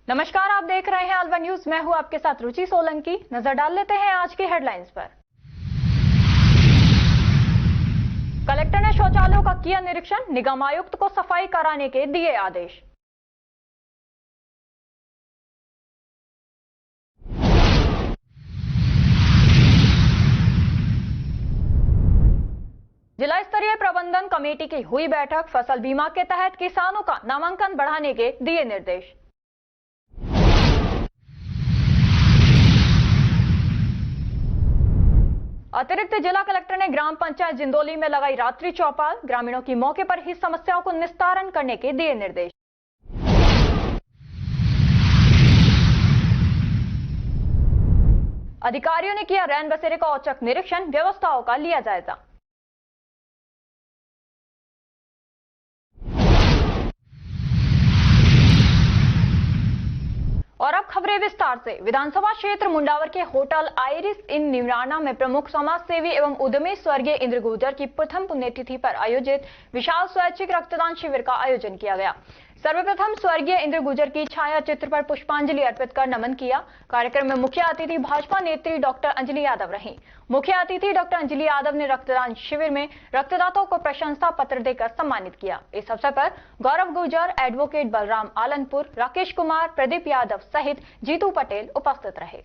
नमस्कार, आप देख रहे हैं अलवर न्यूज। मैं हूं आपके साथ रुचि सोलंकी। नजर डाल लेते हैं आज की हेडलाइंस पर। कलेक्टर ने शौचालयों का किया निरीक्षण, निगम आयुक्त को सफाई कराने के दिए आदेश। जिला स्तरीय प्रबंधन कमेटी की हुई बैठक, फसल बीमा के तहत किसानों का नामांकन बढ़ाने के दिए निर्देश। अतिरिक्त जिला कलेक्टर ने ग्राम पंचायत जिंदोली में लगाई रात्रि चौपाल, ग्रामीणों की मौके पर ही समस्याओं को निस्तारण करने के दिए निर्देश। अधिकारियों ने किया रैन बसेरे का औचक निरीक्षण, व्यवस्थाओं का लिया जायजा। और अब खबरें विस्तार से। विधानसभा क्षेत्र मुंडावर के होटल आइरिस इन निवराना में प्रमुख समाज सेवी एवं उद्यमी स्वर्गीय इंद्र गुर्जर की प्रथम पुण्यतिथि पर आयोजित विशाल स्वैच्छिक रक्तदान शिविर का आयोजन किया गया। सर्वप्रथम स्वर्गीय इंद्र गुर्जर की छाया चित्र पर पुष्पांजलि अर्पित कर नमन किया। कार्यक्रम में मुख्य अतिथि भाजपा नेत्री डॉक्टर अंजलि यादव रहीं। मुख्य अतिथि डॉक्टर अंजलि यादव ने रक्तदान शिविर में रक्तदाताओं को प्रशंसा पत्र देकर सम्मानित किया। इस अवसर पर गौरव गुर्जर, एडवोकेट बलराम आलनपुर, राकेश कुमार, प्रदीप यादव सहित जीतू पटेल उपस्थित रहे।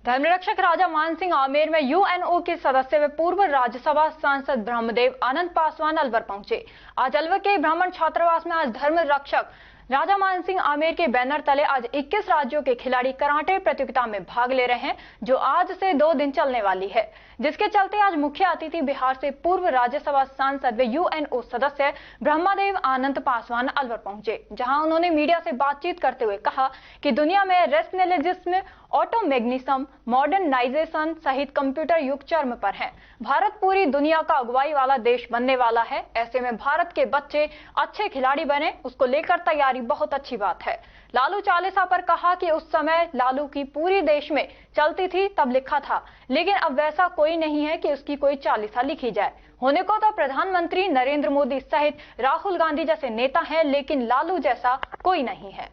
धर्मरक्षक राजा मानसिंह आमेर में यूएनओ के सदस्य व पूर्व राज्यसभा सांसद ब्रह्मदेव आनंद पासवान अलवर पहुंचे। आज अलवर के ब्राह्मण छात्रावास में आज धर्मरक्षक राजा मानसिंह आमेर के बैनर तले आज 21 राज्यों के खिलाड़ी कराटे प्रतियोगिता में भाग ले रहे हैं, जो आज से 2 दिन चलने वाली है, जिसके चलते आज मुख्य अतिथि बिहार से पूर्व राज्यसभा सांसद व यूएनओ सदस्य ब्रह्मदेव आनंद पासवान अलवर पहुंचे, जहां उन्होंने मीडिया से बातचीत करते हुए कहा कि दुनिया में रेशनलिज्म, ऑटोमेग्निज्म, मॉडर्नाइजेशन सहित कंप्यूटर युग चरम पर है। भारत पूरी दुनिया का अगुवाई वाला देश बनने वाला है। ऐसे में भारत के बच्चे अच्छे खिलाड़ी बने, उसको लेकर तैयारी बहुत अच्छी बात है। लालू चालीसा पर कहा कि उस समय लालू की पूरी देश में चलती थी, तब लिखा था, लेकिन अब वैसा कोई नहीं है कि उसकी कोई चालीसा लिखी जाए। होने को तो प्रधानमंत्री नरेंद्र मोदी सहित राहुल गांधी जैसे नेता हैं, लेकिन लालू जैसा कोई नहीं है।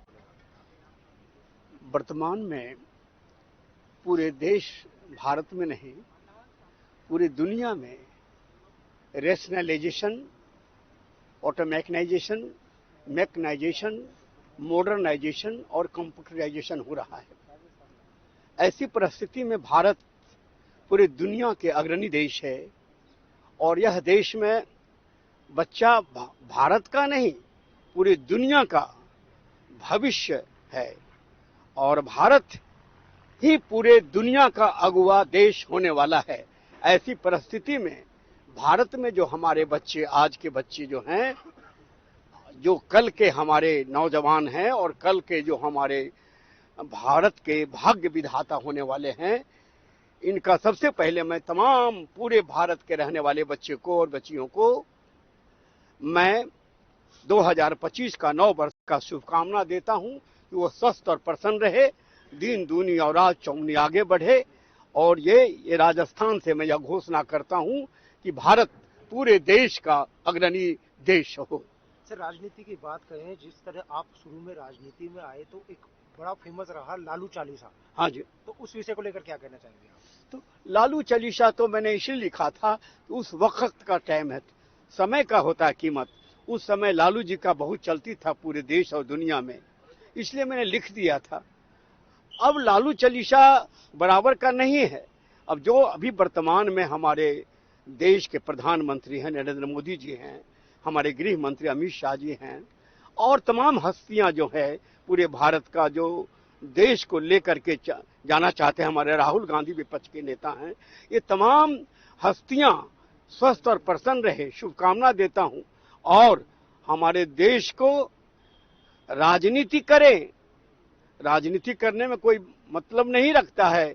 वर्तमान में पूरे देश, भारत में नहीं पूरी दुनिया में रेशनलाइजेशन, ऑटोमैकनाइजेशन, मैकनाइजेशन, मॉडर्नाइजेशन और कंप्यूटराइजेशन हो रहा है। ऐसी परिस्थिति में भारत पूरी दुनिया के अग्रणी देश है और यह देश में बच्चा भारत का नहीं पूरी दुनिया का भविष्य है और भारत ही पूरे दुनिया का अगुवा देश होने वाला है। ऐसी परिस्थिति में भारत में जो हमारे बच्चे, आज के बच्चे जो हैं, जो कल के हमारे नौजवान हैं और कल के जो हमारे भारत के भाग्य विधाता होने वाले हैं, इनका सबसे पहले मैं तमाम पूरे भारत के रहने वाले बच्चे को और बच्चियों को मैं 2025 का नव वर्ष का शुभकामना देता हूं कि वो स्वस्थ और प्रसन्न रहे, दिन दूनी और रात चौगुनी आगे बढ़े। और ये राजस्थान से मैं यह घोषणा करता हूं कि भारत पूरे देश का अग्रणी देश हो। सर, राजनीति की बात करें, जिस तरह आप शुरू में राजनीति में आए तो एक बड़ा फेमस रहा लालू चालीसा। हाँ जी, तो उस विषय को लेकर क्या कहना चाहेंगे आप? तो लालू चालीसा तो मैंने इसलिए लिखा था कि उस वक्त का टाइम है, समय का होता है कीमत। उस समय लालू जी का बहुत चलती था पूरे देश और दुनिया में, इसलिए मैंने लिख दिया था। अब लालू चालीसा बराबर का नहीं है। अब जो अभी वर्तमान में हमारे देश के प्रधानमंत्री हैं नरेंद्र मोदी जी हैं, हमारे गृह मंत्री अमित शाह जी हैं और तमाम हस्तियां जो है पूरे भारत का जो देश को लेकर के जाना चाहते हैं, हमारे राहुल गांधी विपक्ष के नेता हैं, ये तमाम हस्तियां स्वस्थ और प्रसन्न रहे, शुभकामना देता हूं। और हमारे देश को राजनीति करें, राजनीति करने में कोई मतलब नहीं रखता है।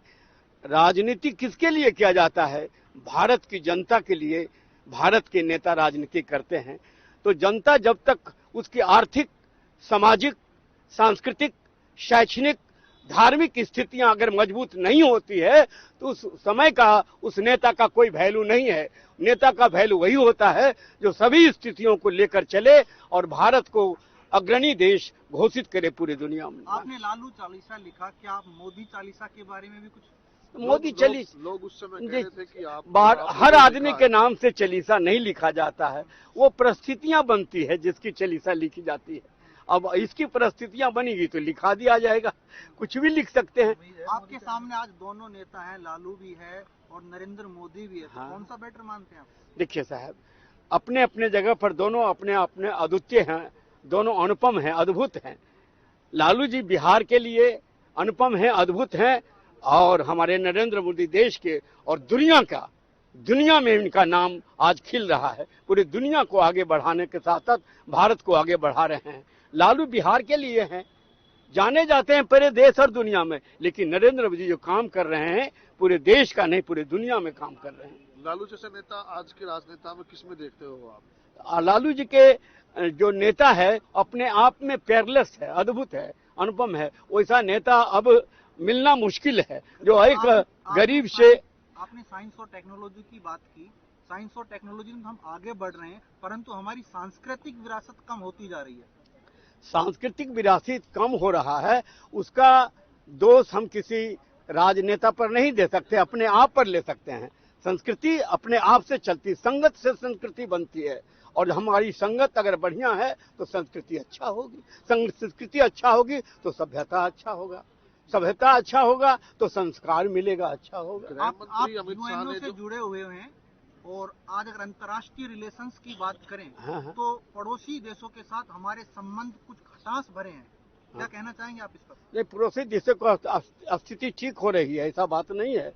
राजनीति किसके लिए किया जाता है? भारत की जनता के लिए भारत के नेता राजनीति करते हैं। तो जनता जब तक उसकी आर्थिक, सामाजिक, सांस्कृतिक, शैक्षणिक धार्मिक स्थितियां अगर मजबूत नहीं होती है तो उस समय का उस नेता का कोई वैल्यू नहीं है। नेता का वैल्यू वही होता है जो सभी स्थितियों को लेकर चले और भारत को अग्रणी देश घोषित करे पूरी दुनिया में। आपने लालू चालीसा लिखा, क्या आप मोदी चालीसा के बारे में भी कुछ? मोदी चालीसा लोग उस समय कह रहे थे कि आप हर आदमी के नाम से चालीसा नहीं लिखा जाता है, वो परिस्थितियां बनती है जिसकी चालीसा लिखी जाती है। अब इसकी परिस्थितियां बनेगी तो लिखा दिया जाएगा, कुछ भी लिख सकते हैं। आपके सामने आज दोनों नेता हैं, लालू भी है और नरेंद्र मोदी भी है, तो कौन सा बेटर मानते हैं आप? देखिए साहब, अपने अपने जगह पर दोनों अपने अपने अद्वितीय हैं, दोनों अनुपम हैं, अद्भुत हैं। लालू जी बिहार के लिए अनुपम हैं, अद्भुत हैं, और हमारे नरेंद्र मोदी देश के और दुनिया में इनका नाम आज खिल रहा है। पूरी दुनिया को आगे बढ़ाने के साथ साथ भारत को आगे बढ़ा रहे हैं। लालू बिहार के लिए हैं, जाने जाते हैं पूरे देश और दुनिया में, लेकिन नरेंद्र मोदी जो काम कर रहे हैं पूरे देश का नहीं पूरी दुनिया में काम कर रहे हैं। लालू जैसे नेता आज के राजनेता में किस में देखते हो आप? लालू जी के जो नेता है अपने आप में पेयरलेस है, अद्भुत है, अनुपम है। वैसा नेता अब मिलना मुश्किल है जो एक गरीब से। आपने साइंस और टेक्नोलॉजी की बात की, साइंस और टेक्नोलॉजी में हम आगे बढ़ रहे हैं, परंतु हमारी सांस्कृतिक विरासत कम होती जा रही है। सांस्कृतिक विरासत कम हो रहा है, उसका दोष हम किसी राजनेता पर नहीं दे सकते, अपने आप पर ले सकते हैं। संस्कृति अपने आप से चलती, संगत से संस्कृति बनती है, और हमारी संगत अगर बढ़िया है तो संस्कृति अच्छा होगी, संस्कृति अच्छा होगी तो सभ्यता अच्छा होगा, सभ्यता अच्छा होगा तो संस्कार मिलेगा, अच्छा होगा। आप यूएनओ से जुड़े हुए हैं, और आज अगर अंतर्राष्ट्रीय रिलेशंस की बात करें तो पड़ोसी देशों के साथ हमारे संबंध कुछ खटास भरे हैं, क्या कहना चाहेंगे आप इस पर? नहीं, पड़ोसी देशों को स्थिति ठीक हो रही है, ऐसा बात नहीं है।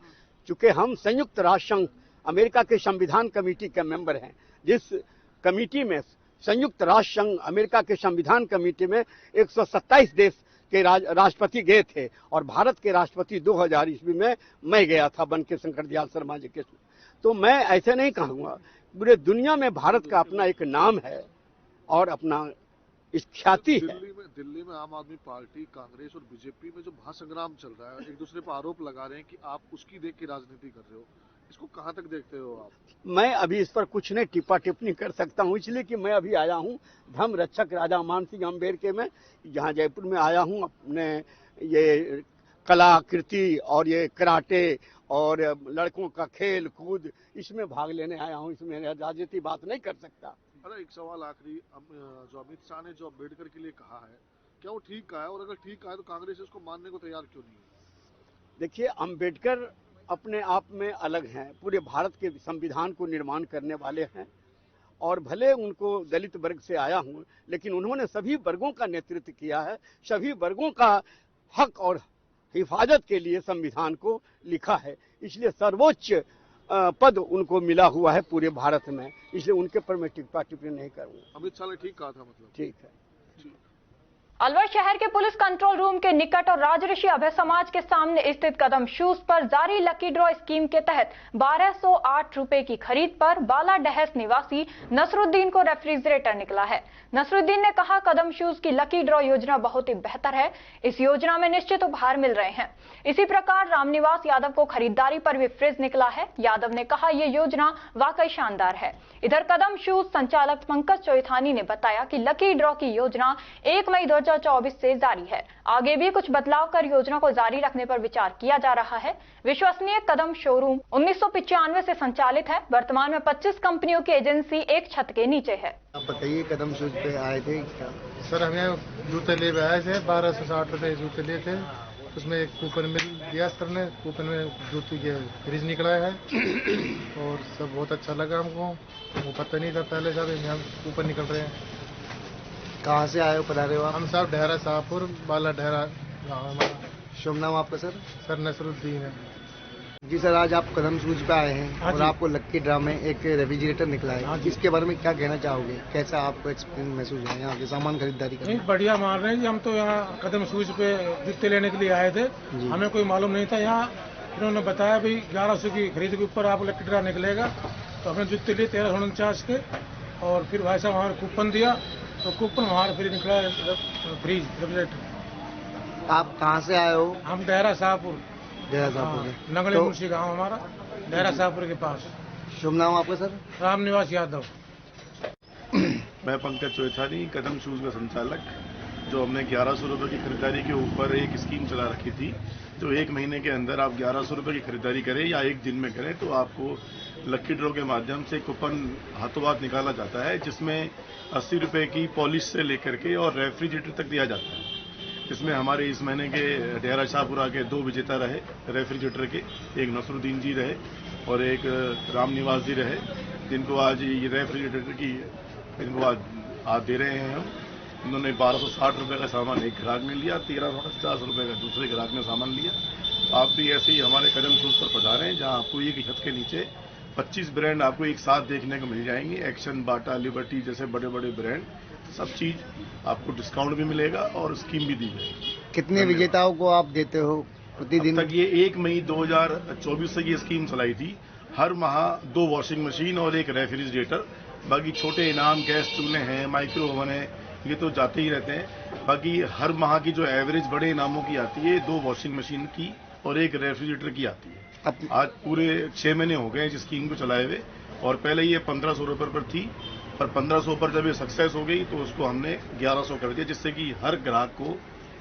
चूंकि हम संयुक्त राष्ट्र संघ अमेरिका के संविधान कमेटी के मेंबर हैं, जिस कमेटी में संयुक्त राष्ट्र संघ अमेरिका के संविधान कमेटी में 127 देश के राष्ट्रपति गए थे, और भारत के राष्ट्रपति 2000 ईस्वी में मैं गया था बन के शंकर दयाल शर्मा जी के। तो मैं ऐसे नहीं कहूँगा, पूरे दुनिया में भारत का अपना एक नाम है और अपना इस ख्याति है। दिल्ली में आम आदमी पार्टी, कांग्रेस और बीजेपी में जो महासंग्राम चल रहा है, एक दूसरे पर आरोप लगा रहे हैं कि आप उसकी देख के राजनीति कर रहे हो, इसको कहाँ तक देखते हो आप? मैं अभी इस पर कुछ नहीं टिप्पणी कर सकता हूँ, इसलिए कि मैं अभी आया हूँ धर्म रक्षक राजा मानसिंह अम्बेडकर में, यहाँ जयपुर में आया हूँ अपने ये कलाकृति और ये कराटे और लड़कों का खेल कूद, इसमें भाग लेने आया हूँ, इसमें राजनीति बात नहीं कर सकता। अरे एक सवाल आखिरी, जो अमित शाह ने जो अम्बेडकर के लिए कहा है, क्या वो ठीक कहा है? और अगर ठीक कहा है तो कांग्रेस इसको मानने को तैयार क्यों नहीं है? देखिए, अम्बेडकर अपने आप में अलग हैं, पूरे भारत के संविधान को निर्माण करने वाले हैं, और भले उनको दलित वर्ग से आया हूँ, लेकिन उन्होंने सभी वर्गों का नेतृत्व किया है, सभी वर्गों का हक और हिफाजत के लिए संविधान को लिखा है, इसलिए सर्वोच्च पद उनको मिला हुआ है पूरे भारत में, इसलिए उनके पर मैं टिप्पणी नहीं करूंगा। अमित शाह ने ठीक कहा था, मतलब ठीक है। अलवर शहर के पुलिस कंट्रोल रूम के निकट और राजऋषि अभय समाज के सामने स्थित कदम शूज पर जारी लकी ड्रॉ स्कीम के तहत 1208 रुपए की खरीद पर बाला डहस निवासी नसरुद्दीन को रेफ्रिजरेटर निकला है। नसरुद्दीन ने कहा, कदम शूज की लकी ड्रॉ योजना बहुत ही बेहतर है, इस योजना में निश्चित उपहार मिल रहे हैं। इसी प्रकार रामनिवास यादव को खरीदारी पर भी फ्रिज निकला है। यादव ने कहा, यह योजना वाकई शानदार है। इधर कदम शूज संचालक पंकज चौथानी ने बताया कि लकी ड्रॉ की योजना 1 मई 2024 से जारी है। आगे भी कुछ बदलाव कर योजना को जारी रखने पर विचार किया जा रहा है। विश्वसनीय कदम शोरूम 1995 से संचालित है। वर्तमान में 25 कंपनियों की एजेंसी एक छत के नीचे है। आप बताइए, कदम शूज पे आए थे क्या? सर, हमें जूते ले आए थे, 1260 रुपए जूते लिए थे, उसमें एक कूपन मिल दिया सर ने, कूपन में जूते के फ्रिज निकला है और सब बहुत अच्छा लगा हमको, वो पता नहीं था पहले साहब यहाँ कूपन निकल रहे हैं। कहाँ से आए हो, पधारे हो आप? हम साहब डेहरा शाहपुर, बाला डेहरा गाँव हमारा। शुभ नाम आपका सर? सर नसरुद्दीन है जी। सर, आज आप कदम शूज पे आए हैं हाँ और जी। आपको लक्की ड्रा में एक रेफ्रिजरेटर निकला है, हाँ जी। इसके बारे में क्या कहना चाहोगे? कैसा आपको एक्सपीरियंस महसूस है यहाँ के सामान खरीदारी करने? नहीं, बढ़िया मान रहे हैं जी। हम तो यहाँ कदम शूज पे जूते लेने के लिए आए थे, हमें कोई मालूम नहीं था। यहाँ इन्होंने बताया भाई 1100 की खरीद के ऊपर आपको लक्की ड्रा निकलेगा, तो हमने जूते लिए 1349 के, और फिर भाई साहब हमारे कूपन दिया, तो कूपन हमारा फिर निकला फ्रिज रेफ्रिजरेटर। आप कहाँ से आए हो? हम देहरा शाहपुर। डेरा साहपुर से। नंगली तो मुंशी गांव हमारा, देहरा शाहपुर के पास। शुभ नाम आपका सर? रामनिवास यादव। मैं पंकज चौथानी, कदम शूज का संचालक। जो हमने 1100 रुपये की खरीदारी के ऊपर एक स्कीम चला रखी थी, जो 1 महीने के अंदर आप 1100 रुपये की खरीदारी करें या 1 दिन में करें तो आपको लकी ड्रॉ के माध्यम से कूपन हाथों हाथ निकाला जाता है, जिसमें 80 रुपये की पॉलिश से लेकर के और रेफ्रिजरेटर तक दिया जाता है। इसमें हमारे इस महीने के डेरा शाहपुरा के 2 विजेता रहे रेफ्रिजरेटर के, एक नसरुद्दीन जी रहे और एक रामनिवास जी रहे, जिनको आज ये रेफ्रिजरेटर की इनको आज दे रहे हैं हम। उन्होंने 1260 रुपये का सामान एक ग्राहक ने लिया, 1350 रुपये का दूसरे ग्राहक ने सामान लिया। आप भी ऐसे ही हमारे कदम शूज पर पधारें, जहां आपको एक ही छत के नीचे 25 ब्रांड आपको एक साथ देखने को मिल जाएंगे। एक्शन, बाटा, लिबर्टी जैसे बड़े बड़े ब्रांड, सब चीज आपको डिस्काउंट भी मिलेगा और स्कीम भी दी जाएगी। कितने विजेताओं को आप देते हो प्रतिदिन? अब तक ये 1 मई 2024 से ये स्कीम चलाई थी। हर माह 2 वॉशिंग मशीन और 1 रेफ्रिजरेटर। बाकी छोटे इनाम, गैस चूल्हे हैं, माइक्रो ओवन है, ये तो जाते ही रहते हैं। बाकी हर माह की जो एवरेज बड़े इनामों की आती है 2 वॉशिंग मशीन की और 1 रेफ्रिजरेटर की आती है। आज पूरे 6 महीने हो गए इस स्कीम को चलाए हुए, और पहले ये 1500 रुपये पर थी, पर 1500 पर जब ये सक्सेस हो गई तो उसको हमने 1100 कर दिया, जिससे कि हर ग्राहक को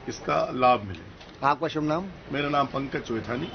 इसका लाभ मिले। आपका शुभ नाम? मेरा नाम पंकज चौथानी।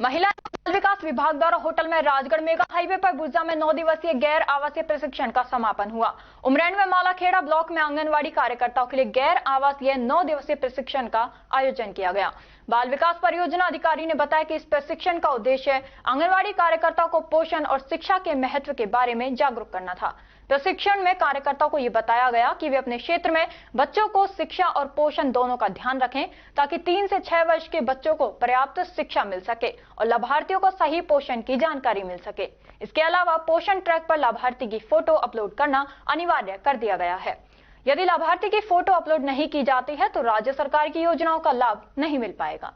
महिला एवं बाल विकास विभाग द्वारा होटल में राजगढ़ मेगा हाईवे पर बुर्जा में 9 दिवसीय गैर आवासीय प्रशिक्षण का समापन हुआ। उमरैंड में मालाखेड़ा ब्लॉक में आंगनवाड़ी कार्यकर्ताओं के लिए गैर आवासीय 9 दिवसीय प्रशिक्षण का आयोजन किया गया। बाल विकास परियोजना अधिकारी ने बताया कि इस प्रशिक्षण का उद्देश्य आंगनवाड़ी कार्यकर्ताओं को पोषण और शिक्षा के महत्व के बारे में जागरूक करना था। प्रशिक्षण में कार्यकर्ताओं को ये बताया गया कि वे अपने क्षेत्र में बच्चों को शिक्षा और पोषण दोनों का ध्यान रखें, ताकि 3 से 6 वर्ष के बच्चों को पर्याप्त शिक्षा मिल सके और लाभार्थियों को सही पोषण की जानकारी मिल सके। इसके अलावा पोषण ट्रैक पर लाभार्थी की फोटो अपलोड करना अनिवार्य कर दिया गया है। यदि लाभार्थी की फोटो अपलोड नहीं की जाती है तो राज्य सरकार की योजनाओं का लाभ नहीं मिल पाएगा।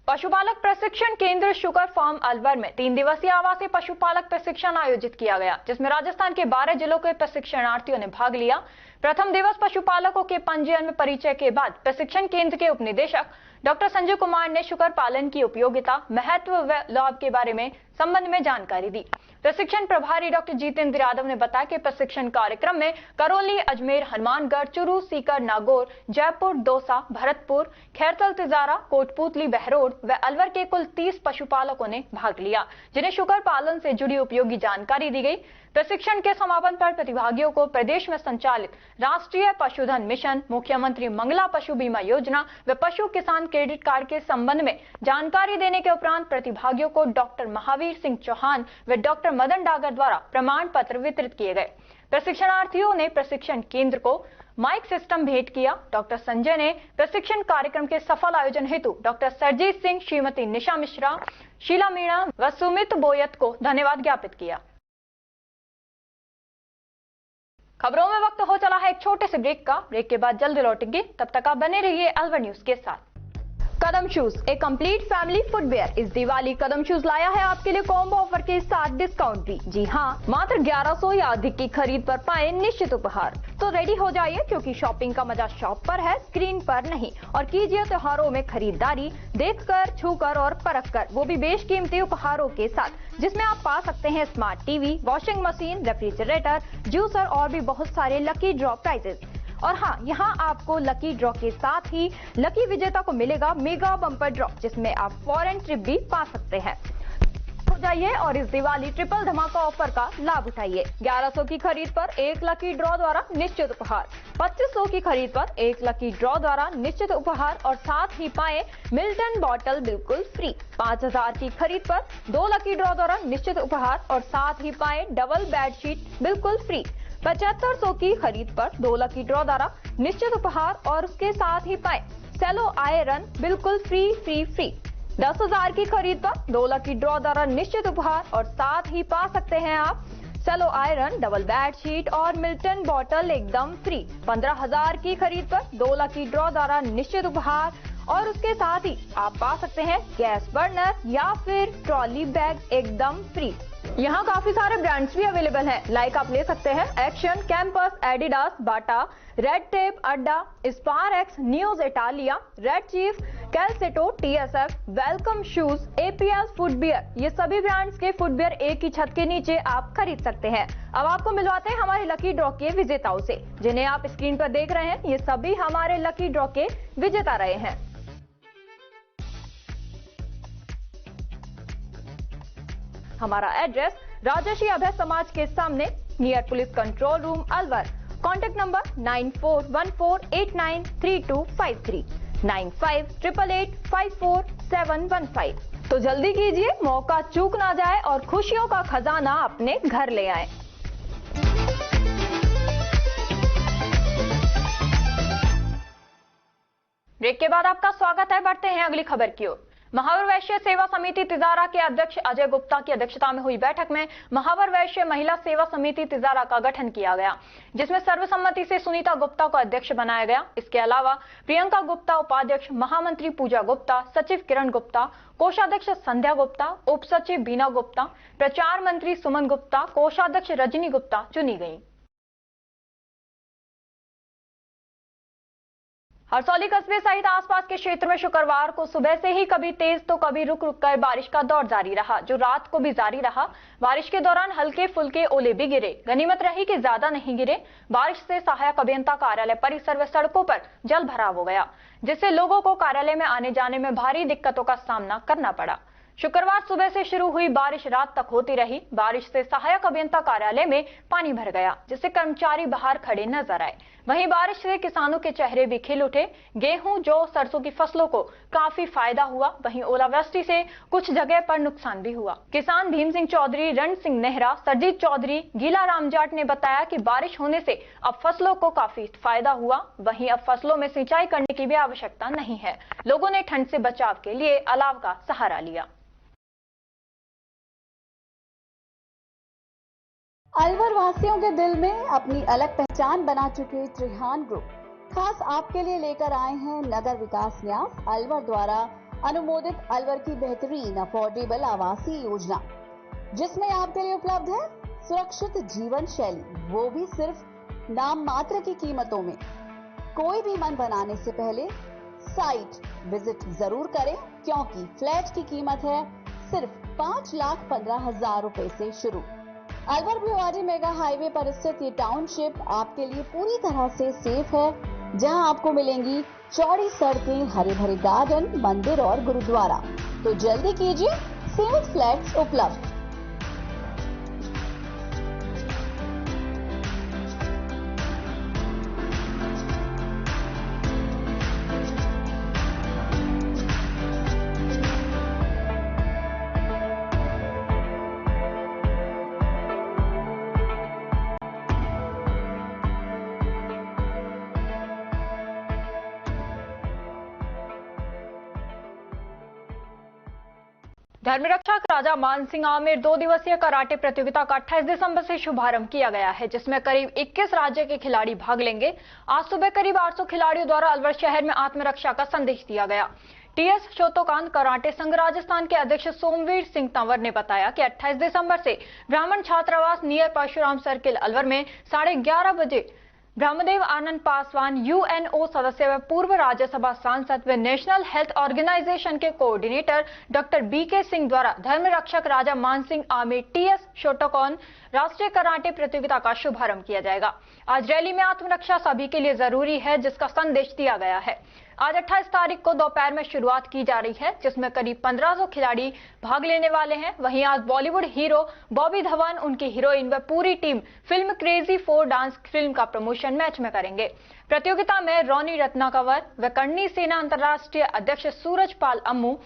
पशुपालक प्रशिक्षण केंद्र शुगर फार्म अलवर में 3 दिवसीय आवासीय पशुपालक प्रशिक्षण आयोजित किया गया, जिसमें राजस्थान के 12 जिलों के प्रशिक्षणार्थियों ने भाग लिया। प्रथम दिवस पशुपालकों के पंजीयन में परिचय के बाद प्रशिक्षण केंद्र के उपनिदेशक डॉक्टर संजय कुमार ने शुगर पालन की उपयोगिता, महत्व व लाभ के बारे में संबंध में जानकारी दी। प्रशिक्षण प्रभारी डॉक्टर जितेंद्र यादव ने बताया कि प्रशिक्षण कार्यक्रम में करौली, अजमेर, हनुमानगढ़, चूरू, सीकर, नागौर, जयपुर, दौसा, भरतपुर, खैरसर, तिजारा, कोटपुतली, बहरोड व अलवर के कुल 30 पशुपालकों ने भाग लिया, जिन्हें शुगर पालन से जुड़ी उपयोगी जानकारी दी गई। प्रशिक्षण के समापन पर प्रतिभागियों को प्रदेश में संचालित राष्ट्रीय पशुधन मिशन, मुख्यमंत्री मंगला पशु बीमा योजना व पशु किसान क्रेडिट कार्ड के संबंध में जानकारी देने के उपरांत प्रतिभागियों को डॉक्टर महावीर सिंह चौहान व डॉक्टर मदन डागर द्वारा प्रमाण पत्र वितरित किए गए। प्रशिक्षणार्थियों ने प्रशिक्षण केंद्र को माइक सिस्टम भेंट किया। डॉक्टर संजय ने प्रशिक्षण कार्यक्रम के सफल आयोजन हेतु डॉक्टर सरजीत सिंह, श्रीमती निशा मिश्रा, शीला मीणा व सुमित बोयत को धन्यवाद ज्ञापित किया। खबरों में वक्त हो चला है एक छोटे से ब्रेक का। ब्रेक के बाद जल्द लौटेंगे, तब तक आप बने रहिए अलवर न्यूज के साथ। कदम शूज, एक कंप्लीट फैमिली फुटवेयर। इस दिवाली कदम शूज लाया है आपके लिए कॉम्बो ऑफर के साथ डिस्काउंट भी। जी हाँ, मात्र 1100 या अधिक की खरीद पर पाए निश्चित उपहार। तो रेडी हो जाइए, क्योंकि शॉपिंग का मजा शॉप पर है, स्क्रीन पर नहीं। और कीजिए त्योहारों में खरीदारी देखकर, छूकर और परखकर, वो भी बेशकीमती उपहारों के साथ, जिसमें आप पा सकते हैं smart TV, washing machine, refrigerator, juicer और भी बहुत सारे लकी ड्रॉ प्राइजेस। और हाँ, यहाँ आपको लकी ड्रॉ के साथ ही लकी विजेता को मिलेगा मेगा बम्पर ड्रॉ, जिसमें आप फॉरेन ट्रिप भी पा सकते हैं। हो जाइए और इस दिवाली ट्रिपल धमाका ऑफर का लाभ उठाइए। 1100 की खरीद पर 1 लकी ड्रॉ द्वारा निश्चित उपहार, 2500 की खरीद पर 1 लकी ड्रॉ द्वारा निश्चित उपहार और साथ ही पाए मिल्टन बॉटल बिल्कुल फ्री। 5000 की खरीद पर 2 लकी ड्रॉ द्वारा निश्चित उपहार और साथ ही पाए डबल बेडशीट बिल्कुल फ्री। 7500 की खरीद पर 2 लकी ड्रॉ द्वारा निश्चित उपहार और उसके साथ ही पाए सेलो आयरन बिल्कुल फ्री। 10,000 की खरीद पर 2 लकी ड्रॉ द्वारा निश्चित उपहार और साथ ही पा सकते हैं आप सेलो आयरन, डबल बेडशीट और मिल्टन बॉटल एकदम फ्री। 15,000 की खरीद पर 2 लकी ड्रॉ द्वारा निश्चित उपहार और उसके साथ ही आप पा सकते हैं गैस बर्नर या फिर ट्रॉली बैग एकदम फ्री। यहाँ काफी सारे ब्रांड्स भी अवेलेबल हैं, लाइक आप ले सकते हैं Action, Campus, Adidas, Bata, Red Tape, Adda, Sparx, News Italia, Red Chief, Calcetto, TSF, Welcome Shoes, APL footwear, ये सभी ब्रांड्स के फुटवियर एक ही छत के नीचे आप खरीद सकते हैं। अब आपको मिलवाते हैं हमारे लकी ड्रॉ के विजेताओं से, जिन्हें आप स्क्रीन पर देख रहे हैं। ये सभी हमारे लकी ड्रॉ के विजेता रहे हैं। हमारा एड्रेस राजर्षि अभय समाज के सामने, near police control room, Alwar. Contact number 9414893253, 9588854715। तो जल्दी कीजिए, मौका चूक ना जाए और खुशियों का खजाना अपने घर ले आए। ब्रेक के बाद आपका स्वागत है। बढ़ते हैं अगली खबर की ओर। महावर वैश्य सेवा समिति तिजारा के अध्यक्ष अजय गुप्ता की अध्यक्षता में हुई बैठक में महावर वैश्य महिला सेवा समिति तिजारा का गठन किया गया, जिसमें सर्वसम्मति से सुनीता गुप्ता को अध्यक्ष बनाया गया। इसके अलावा प्रियंका गुप्ता उपाध्यक्ष, महामंत्री पूजा गुप्ता, सचिव किरण गुप्ता, कोषाध्यक्ष संध्या गुप्ता, उप सचिव बीना गुप्ता, प्रचार मंत्री सुमन गुप्ता, कोषाध्यक्ष रजनी गुप्ता चुनी गयी। हरसौली कस्बे सहित आसपास के क्षेत्र में शुक्रवार को सुबह से ही कभी तेज तो कभी रुक रुक कर बारिश का दौर जारी रहा, जो रात को भी जारी रहा। बारिश के दौरान हल्के फुल्के ओले भी गिरे। गनीमत रही कि ज्यादा नहीं गिरे। बारिश से सहायक अभियंता कार्यालय परिसर व सड़कों पर जल भराव हो गया, जिससे लोगों को कार्यालय में आने जाने में भारी दिक्कतों का सामना करना पड़ा। शुक्रवार सुबह से शुरू हुई बारिश रात तक होती रही। बारिश से सहायक अभियंता कार्यालय में पानी भर गया, जिससे कर्मचारी बाहर खड़े नजर आए। वहीं बारिश से किसानों के चेहरे भी खिल उठे। गेहूं, जौ, सरसों की फसलों को काफी फायदा हुआ। वहीं ओलावृष्टि से कुछ जगह पर नुकसान भी हुआ। किसान भीम सिंह चौधरी, रण सिंह नेहरा, सरजीत चौधरी, गीला राम जाट ने बताया कि बारिश होने से अब फसलों को काफी फायदा हुआ। वहीं अब फसलों में सिंचाई करने की भी आवश्यकता नहीं है। लोगों ने ठंड से बचाव के लिए अलाव का सहारा लिया। अलवर वासियों के दिल में अपनी अलग पहचान बना चुके त्रिहान ग्रुप खास आपके लिए लेकर आए हैं नगर विकास न्यास अलवर द्वारा अनुमोदित अलवर की बेहतरीन अफोर्डेबल आवासीय योजना, जिसमें आपके लिए उपलब्ध है सुरक्षित जीवन शैली, वो भी सिर्फ नाम मात्र की कीमतों में। कोई भी मन बनाने से पहले साइट विजिट जरूर करें, क्योंकि फ्लैट की कीमत है सिर्फ 5,15,000 रुपए से शुरू। अलवर भिवाड़ी मेगा हाईवे पर स्थित ये टाउनशिप आपके लिए पूरी तरह से सेफ है, जहां आपको मिलेंगी चौड़ी सड़कें, हरे भरे गार्डन, मंदिर और गुरुद्वारा। तो जल्दी कीजिए, सीमित फ्लैट्स उपलब्ध। धर्मरक्षक राजा मानसिंह आमिर 2 दिवसीय कराटे प्रतियोगिता का 28 दिसंबर से शुभारंभ किया गया है, जिसमें करीब 21 राज्य के खिलाड़ी भाग लेंगे। आज सुबह करीब 800 खिलाड़ियों द्वारा अलवर शहर में आत्मरक्षा का संदेश दिया गया। टीएस शोतोकांत कराटे संघ राजस्थान के अध्यक्ष सोमवीर सिंह तंवर ने बताया कि 28 दिसंबर से ब्राह्मण छात्रावास नियर परशुराम सर्किल अलवर में 11:30 बजे ब्रह्मदेव आनंद पासवान, यूएनओ सदस्य व पूर्व राज्यसभा सांसद व नेशनल हेल्थ ऑर्गेनाइजेशन के कोऑर्डिनेटर डॉक्टर बीके सिंह द्वारा धर्मरक्षक राजा मानसिंह आमिर टीएस शोटोकान राष्ट्रीय कराटे प्रतियोगिता का शुभारंभ किया जाएगा। आज रैली में आत्मरक्षा सभी के लिए जरूरी है, जिसका संदेश दिया गया है। आज 28 तारीख को दोपहर में शुरुआत की जा रही है, जिसमें करीब 1500 खिलाड़ी भाग लेने वाले हैं। वहीं आज बॉलीवुड हीरो बॉबी धवन, उनकी हीरोइन व पूरी team film crazy 4 dance film का प्रमोशन मैच में करेंगे। प्रतियोगिता में रोनी रत्नाकवर व करनी सेना अंतर्राष्ट्रीय अध्यक्ष सूरज पाल अम्मू,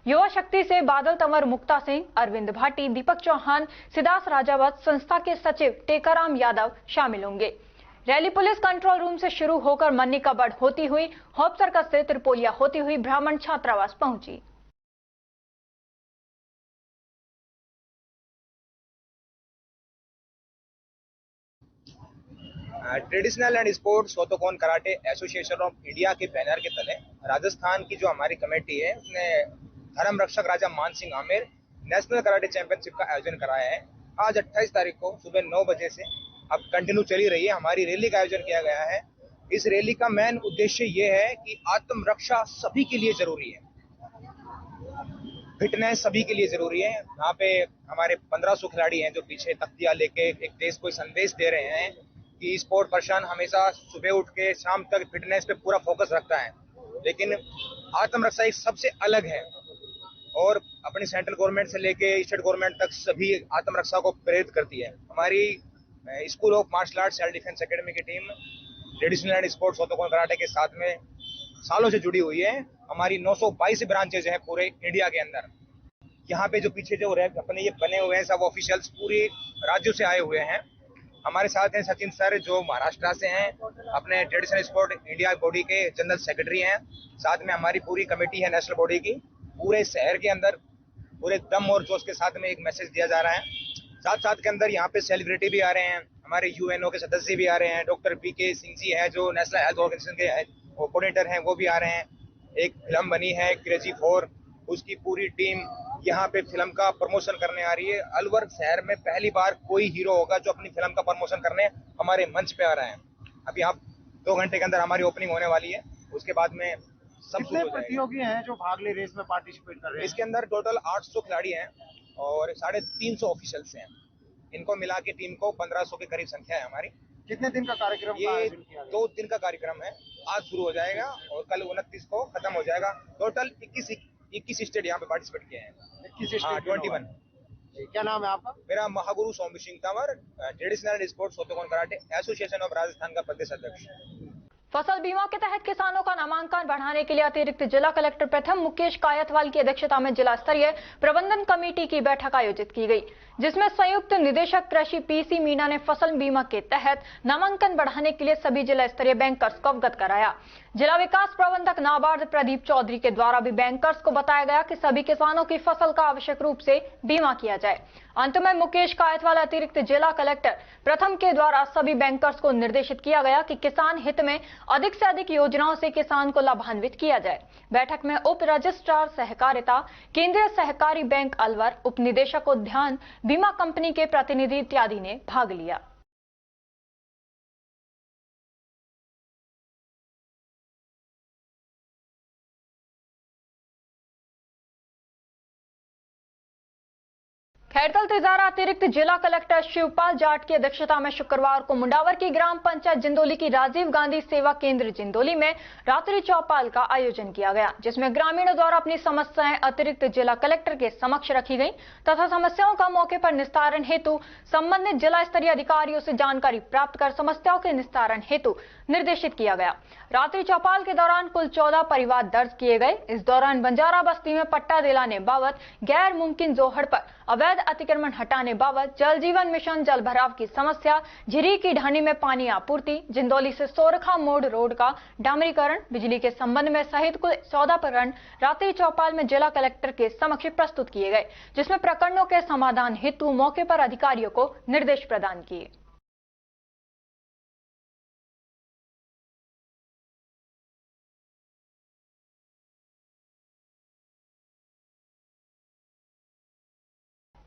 युवा शक्ति से बादल तंवर मुक्ता सिंह, अरविंद भाटी, दीपक चौहान, सिद्धार्थ राजावत, संस्था के सचिव टेकाराम यादव शामिल होंगे। रैली पुलिस कंट्रोल रूम से शुरू होकर मन्नी कबड़ होती हुई होप सर्कस से त्रिपोलिया होती हुई ब्राह्मण छात्रावास पहुंची। Traditional and sports Shotokan karate association of India के बैनर के तले राजस्थान की जो हमारी कमेटी है उसने धर्म रक्षक राजा मान Singh Amer national karate championship का आयोजन कराया है। आज 28 तारीख को सुबह 9 बजे से अब कंटिन्यू चली रही है। हमारी रैली का आयोजन किया गया है। इस रैली का मेन उद्देश्य ये है कि आत्म रक्षा सभी के लिए जरूरी है, फिटनेस सभी के लिए जरूरी है। यहाँ पे हमारे 1500 खिलाड़ी हैं जो पीछे तख्तियां लेके एक देश को संदेश दे रहे हैं कि स्पोर्ट पर्सन हमेशा सुबह उठ के शाम तक फिटनेस पे पूरा फोकस रखता है, लेकिन आत्मरक्षा एक सबसे अलग है और अपनी सेंट्रल गवर्नमेंट से लेके स्टेट गवर्नमेंट तक सभी आत्मरक्षा को प्रेरित करती है। हमारी school of martial art self defence academy की team traditional and sports Shotokan karate के साथ में सालों से जुड़ी हुई है। हमारी 922 ब्रांचेज हैं पूरे इंडिया के अंदर। यहाँ पे जो पीछे जो रैक अपने ये बने हुए हैं सब ऑफिशियल्स पूरे राज्यों से आए हुए हैं। हमारे साथ हैं सचिन सर जो महाराष्ट्र से हैं, अपने ट्रेडिशनल स्पोर्ट इंडिया बॉडी के जनरल सेक्रेटरी हैं। साथ में हमारी पूरी कमेटी है नेशनल बॉडी की। पूरे शहर के अंदर पूरे दम और जोश के साथ में एक मैसेज दिया जा रहा है। साथ साथ के अंदर यहाँ पे सेलिब्रिटी भी आ रहे हैं, हमारे यूएनओ के सदस्य भी आ रहे हैं। डॉक्टर पीके सिंह जी है जो नेशनल हेल्थ ऑर्गेनाइजेशन के कोऑर्डिनेटर हैं, वो भी आ रहे हैं। एक फिल्म बनी है क्रेजी 4, उसकी पूरी टीम यहाँ पे फिल्म का प्रमोशन करने आ रही है। अलवर शहर में पहली बार कोई हीरो होगा जो अपनी फिल्म का प्रमोशन करने हमारे मंच पे आ रहा है। अभी आप 2 घंटे के अंदर हमारी ओपनिंग होने वाली है, उसके बाद में सब कितने प्रतियोगी हैं जो भाग ले रेस में पार्टिसिपेट कर रहे हैं? इसके अंदर टोटल 800 खिलाड़ी हैं और 350 ऑफिशियल्स हैं। इनको मिला के टीम को 1500 के करीब संख्या है हमारी। कितने दिन का कार्यक्रम? ये 2 दिन का कार्यक्रम है। आज शुरू हो जाएगा और कल 29 को खत्म हो जाएगा। टोटल 21 स्टेट यहाँ पे पार्टिसिपेट किए हैं। 21 क्या नाम है आपका? मेरा महागुरु Somvir Singh Tanwar, traditional sports Shotokan karate association of Rajasthan का प्रदेश अध्यक्ष। फसल बीमा के तहत किसानों का नामांकन बढ़ाने के लिए अतिरिक्त जिला कलेक्टर प्रथम मुकेश कायतवाल की अध्यक्षता में जिला स्तरीय प्रबंधन कमेटी की बैठक आयोजित की गई, जिसमें संयुक्त निदेशक कृषि पीसी मीणा ने फसल बीमा के तहत नामांकन बढ़ाने के लिए सभी जिला स्तरीय बैंकर्स को अवगत कराया। जिला विकास प्रबंधक नाबार्ड प्रदीप चौधरी के द्वारा भी बैंकर्स को बताया गया कि सभी किसानों की फसल का आवश्यक रूप से बीमा किया जाए। अंत में मुकेश कायतवाल अतिरिक्त जिला कलेक्टर प्रथम के द्वारा सभी बैंकर्स को निर्देशित किया गया कि किसान हित में अधिक से अधिक योजनाओं से किसान को लाभान्वित किया जाए। बैठक में उप रजिस्ट्रार सहकारिता, केंद्रीय सहकारी बैंक अलवर, उप निदेशक उद्यान, बीमा कंपनी के प्रतिनिधि इत्यादि ने भाग लिया। खैरतल तिजारा अतिरिक्त जिला कलेक्टर शिवपाल जाट की अध्यक्षता में शुक्रवार को मुंडावर की ग्राम पंचायत जिंदोली की राजीव गांधी सेवा केंद्र जिंदोली में रात्रि चौपाल का आयोजन किया गया, जिसमें ग्रामीणों द्वारा अपनी समस्याएं अतिरिक्त जिला कलेक्टर के समक्ष रखी गईं तथा समस्याओं का मौके पर निस्तारण हेतु संबंधित जिला स्तरीय अधिकारियों से जानकारी प्राप्त कर समस्याओं के निस्तारण हेतु निर्देशित किया गया। रात्रि चौपाल के दौरान कुल 14 परिवार दर्ज किए गए। इस दौरान बंजारा बस्ती में पट्टा दिलाने बाबत, गैर मुमकिन जोहड़ पर अवैध अतिक्रमण हटाने बाबत, जल जीवन मिशन जल भराव की समस्या, झिरी की ढाणी में पानी आपूर्ति, जिंदोली से सोरखा मोड़ रोड का डामरीकरण, बिजली के संबंध में सहित कुल 14 प्रकरण रात्रि चौपाल में जिला कलेक्टर के समक्ष प्रस्तुत किए गए, जिसमें प्रकरणों के समाधान हेतु मौके पर अधिकारियों को निर्देश प्रदान किए।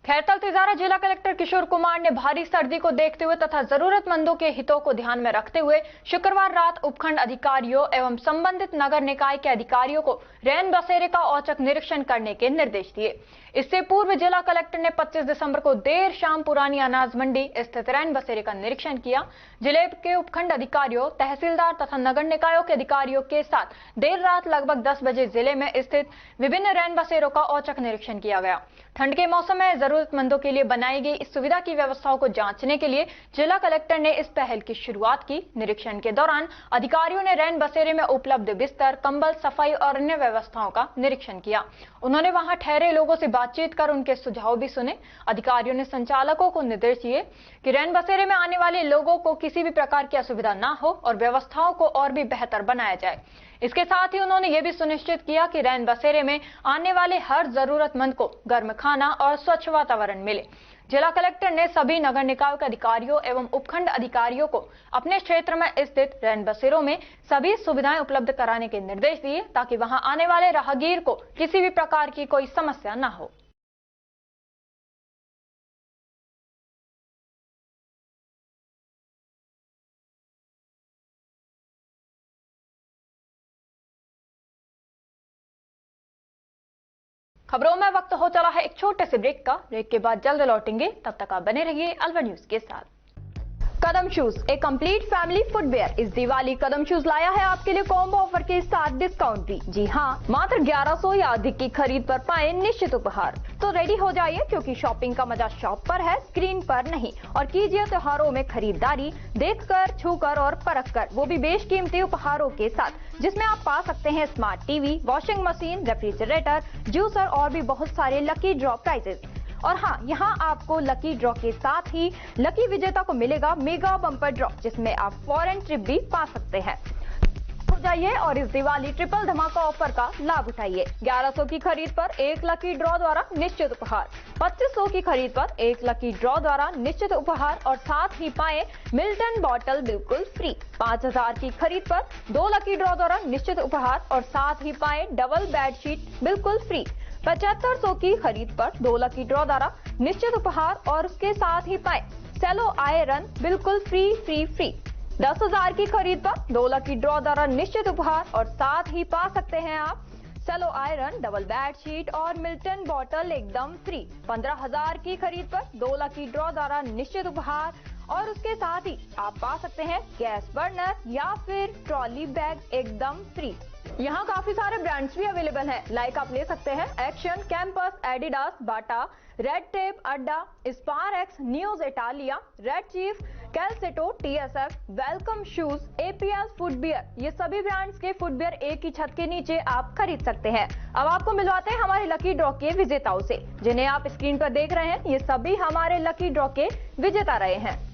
खैरतल तिजारा जिला कलेक्टर किशोर कुमार ने भारी सर्दी को देखते हुए तथा जरूरतमंदों के हितों को ध्यान में रखते हुए शुक्रवार रात उपखंड अधिकारियों एवं संबंधित नगर निकाय के अधिकारियों को रैन बसेरे का औचक निरीक्षण करने के निर्देश दिए। इससे पूर्व जिला कलेक्टर ने 25 दिसंबर को देर शाम पुरानी अनाज मंडी स्थित रैन बसेरे का निरीक्षण किया। जिले के उपखंड अधिकारियों, तहसीलदार तथा नगर निकायों के अधिकारियों के साथ देर रात लगभग 10 बजे जिले में स्थित विभिन्न रैन बसेरों का औचक निरीक्षण किया गया। ठंड के मौसम में जरूरतमंदों के लिए बनाई गई इस सुविधा की व्यवस्थाओं को जांचने के लिए जिला कलेक्टर ने इस पहल की शुरुआत की। निरीक्षण के दौरान अधिकारियों ने रैन बसेरे में उपलब्ध बिस्तर, कंबल, सफाई और अन्य व्यवस्थाओं का निरीक्षण किया। उन्होंने वहां ठहरे लोगों से बातचीत कर उनके सुझाव भी सुने। अधिकारियों ने संचालकों को निर्देश दिए कि रैन बसेरे में आने वाले लोगों को किसी भी प्रकार की असुविधा न हो और व्यवस्थाओं को और भी बेहतर बनाया जाए। इसके साथ ही उन्होंने ये भी सुनिश्चित किया कि रैन बसेरे में आने वाले हर जरूरतमंद को गर्म खाना और स्वच्छ वातावरण मिले। जिला कलेक्टर ने सभी नगर निकाय के अधिकारियों एवं उपखंड अधिकारियों को अपने क्षेत्र में स्थित रैन बसेरों में सभी सुविधाएं उपलब्ध कराने के निर्देश दिए ताकि वहां आने वाले राहगीर को किसी भी प्रकार की कोई समस्या न हो। खबरों में वक्त हो चला है एक छोटे से ब्रेक का। ब्रेक के बाद जल्द लौटेंगे, तब तक आप बने रहिए अलवर न्यूज के साथ। कदम शूज, एक कंप्लीट फैमिली फुटवेयर। इस दिवाली कदम शूज लाया है आपके लिए कॉम्बो ऑफर के साथ डिस्काउंट भी। जी हाँ, मात्र 1100 या अधिक की खरीद पर पाएं निश्चित उपहार। तो रेडी हो जाइए, क्योंकि शॉपिंग का मजा शॉप पर है, स्क्रीन पर नहीं। और कीजिए त्योहारों में खरीदारी देखकर, छूकर और परखकर, वो भी बेशकीमती उपहारों के साथ, जिसमें आप पा सकते हैं smart TV, washing machine, refrigerator, juicer और भी बहुत सारे लकी ड्रॉ प्राइजेस। और हाँ, यहाँ आपको लकी ड्रॉ के साथ ही लकी विजेता को मिलेगा मेगा बम्पर ड्रॉ, जिसमें आप फॉरेन ट्रिप भी पा सकते हैं। हो जाइए और इस दिवाली ट्रिपल धमाका ऑफर का लाभ उठाइए। 1100 की खरीद पर एक लकी ड्रॉ द्वारा निश्चित उपहार, 2500 की खरीद पर एक लकी ड्रॉ द्वारा निश्चित उपहार और साथ ही पाए मिल्टन बॉटल बिल्कुल फ्री। 5000 की खरीद पर 2 लकी ड्रॉ द्वारा निश्चित उपहार और साथ ही पाए डबल बेडशीट बिल्कुल फ्री। 7500 की खरीद पर 2 लकी ड्रॉ द्वारा निश्चित उपहार और उसके साथ ही पाए सेलो आयरन बिल्कुल फ्री। 10,000 की खरीद पर 2 लकी ड्रॉ द्वारा निश्चित उपहार और साथ ही पा सकते हैं आप सेलो आयरन, डबल बेडशीट और मिल्टन बॉटल एकदम फ्री। 15,000 की खरीद पर 2 लकी ड्रॉ द्वारा निश्चित उपहार और उसके साथ ही आप पा सकते हैं गैस बर्नर या फिर ट्रॉली बैग एकदम फ्री। यहाँ काफी सारे ब्रांड्स भी अवेलेबल हैं, लाइक आप ले सकते हैं Action, Campus, Adidas, Bata, Red Tape, Adda, Sparx, News Italia, Red Chief, Calcetto, TSF, Welcome Shoes, APL footwear. ये सभी ब्रांड्स के फुटवियर एक ही छत के नीचे आप खरीद सकते हैं। अब आपको मिलवाते हैं हमारे लकी ड्रॉ के विजेताओं से, जिन्हें आप स्क्रीन पर देख रहे हैं। ये सभी हमारे लकी ड्रॉ के विजेता रहे हैं।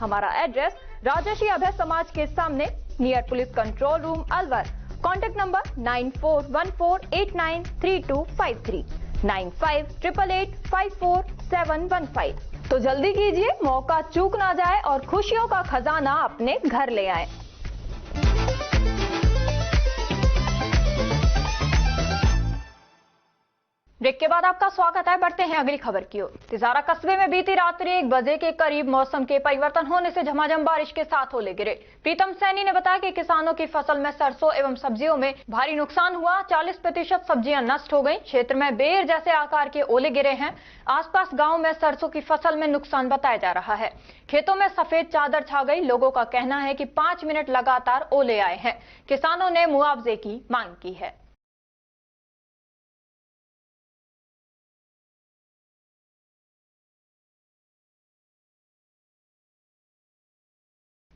हमारा एड्रेस राजर्षि अभय समाज के सामने, near police control room, Alwar. Contact number 9414893253, 9588854715। तो जल्दी कीजिए, मौका चूक ना जाए और खुशियों का खजाना अपने घर ले आए। ब्रेक के बाद आपका स्वागत है। बढ़ते हैं अगली खबर की ओर। तिजारा कस्बे में बीती रात्रि 1 बजे के करीब मौसम के परिवर्तन होने से झमाझम बारिश के साथ ओले गिरे। प्रीतम सैनी ने बताया कि किसानों की फसल में सरसों एवं सब्जियों में भारी नुकसान हुआ। 40% सब्जियां नष्ट हो गई। क्षेत्र में बेर जैसे आकार के ओले गिरे हैं। आसपास गाँव में सरसों की फसल में नुकसान बताया जा रहा है। खेतों में सफेद चादर छा गई। लोगों का कहना है कि 5 मिनट लगातार ओले आए हैं। किसानों ने मुआवजे की मांग की है।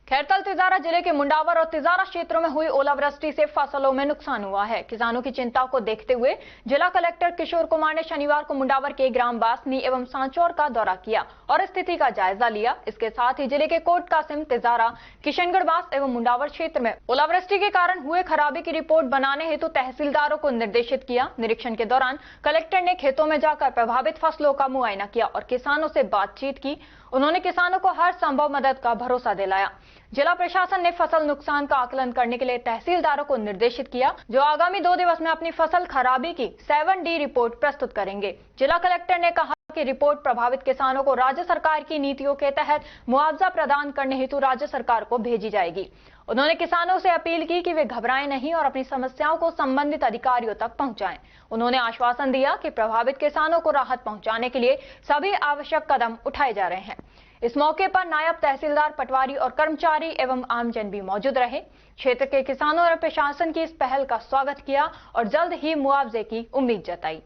खैरतल तिजारा जिले के मुंडावर और तिजारा क्षेत्रों में हुई ओलावृष्टि से फसलों में नुकसान हुआ है। किसानों की चिंता को देखते हुए जिला कलेक्टर किशोर कुमार ने शनिवार को मुंडावर के ग्राम बासनी एवं सांचौर का दौरा किया और स्थिति का जायजा लिया। इसके साथ ही जिले के कोट कासिम, तिजारा, किशनगढ़ बास एवं मुंडावर क्षेत्र में ओलावृष्टि के कारण हुए खराबी की रिपोर्ट बनाने हेतु तहसीलदारों को निर्देशित किया। निरीक्षण के दौरान कलेक्टर ने खेतों में जाकर प्रभावित फसलों का मुआयना किया और किसानों से बातचीत की। उन्होंने किसानों को हर संभव मदद का भरोसा दिलाया। जिला प्रशासन ने फसल नुकसान का आकलन करने के लिए तहसीलदारों को निर्देशित किया, जो आगामी 2 दिवस में अपनी फसल खराबी की 7D रिपोर्ट प्रस्तुत करेंगे। जिला कलेक्टर ने कहा कि रिपोर्ट प्रभावित किसानों को राज्य सरकार की नीतियों के तहत मुआवजा प्रदान करने हेतु राज्य सरकार को भेजी जाएगी। उन्होंने किसानों से अपील की कि वे घबराएं नहीं और अपनी समस्याओं को संबंधित अधिकारियों तक पहुंचाएं। उन्होंने आश्वासन दिया कि प्रभावित किसानों को राहत पहुंचाने के लिए सभी आवश्यक कदम उठाए जा रहे हैं। इस मौके पर नायब तहसीलदार, पटवारी और कर्मचारी एवं आमजन भी मौजूद रहे। क्षेत्र के किसानों ने प्रशासन की इस पहल का स्वागत किया और जल्द ही मुआवजे की उम्मीद जताई।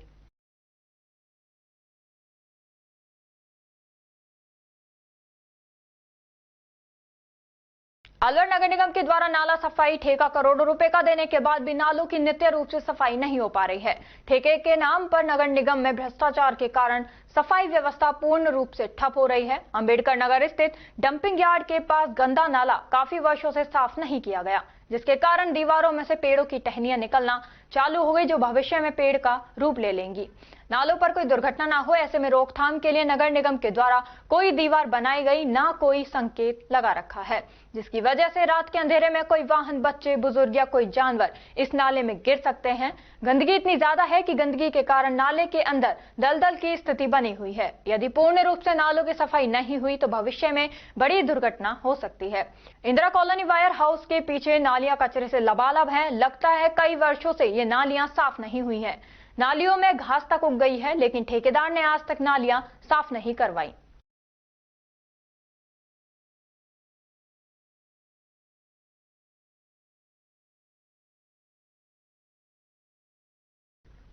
अलवर नगर निगम के द्वारा नाला सफाई ठेका करोड़ों रुपए का देने के बाद भी नालों की नित्य रूप से सफाई नहीं हो पा रही है। ठेके के नाम पर नगर निगम में भ्रष्टाचार के कारण सफाई व्यवस्था पूर्ण रूप से ठप हो रही है। अंबेडकर नगर स्थित डंपिंग यार्ड के पास गंदा नाला काफी वर्षों से साफ नहीं किया गया, जिसके कारण दीवारों में से पेड़ों की टहनियां निकलना चालू हो गई, जो भविष्य में पेड़ का रूप ले लेंगी। नालों पर कोई दुर्घटना ना हो, ऐसे में रोकथाम के लिए नगर निगम के द्वारा कोई दीवार बनाई गई, ना कोई संकेत लगा रखा है, जिसकी वजह से रात के अंधेरे में कोई वाहन, बच्चे, बुजुर्ग या कोई जानवर इस नाले में गिर सकते हैं। गंदगी इतनी ज्यादा है कि गंदगी के कारण नाले के अंदर दलदल की स्थिति बनी हुई है। यदि पूर्ण रूप से नालों की सफाई नहीं हुई तो भविष्य में बड़ी दुर्घटना हो सकती है। इंदिरा कॉलोनी वायर हाउस के पीछे नालियां कचरे से लबालब हैं। लगता है कई वर्षों से ये नालियां साफ नहीं हुई हैं। नालियों में घास तक उग गई है, लेकिन ठेकेदार ने आज तक नालियां साफ नहीं करवाई।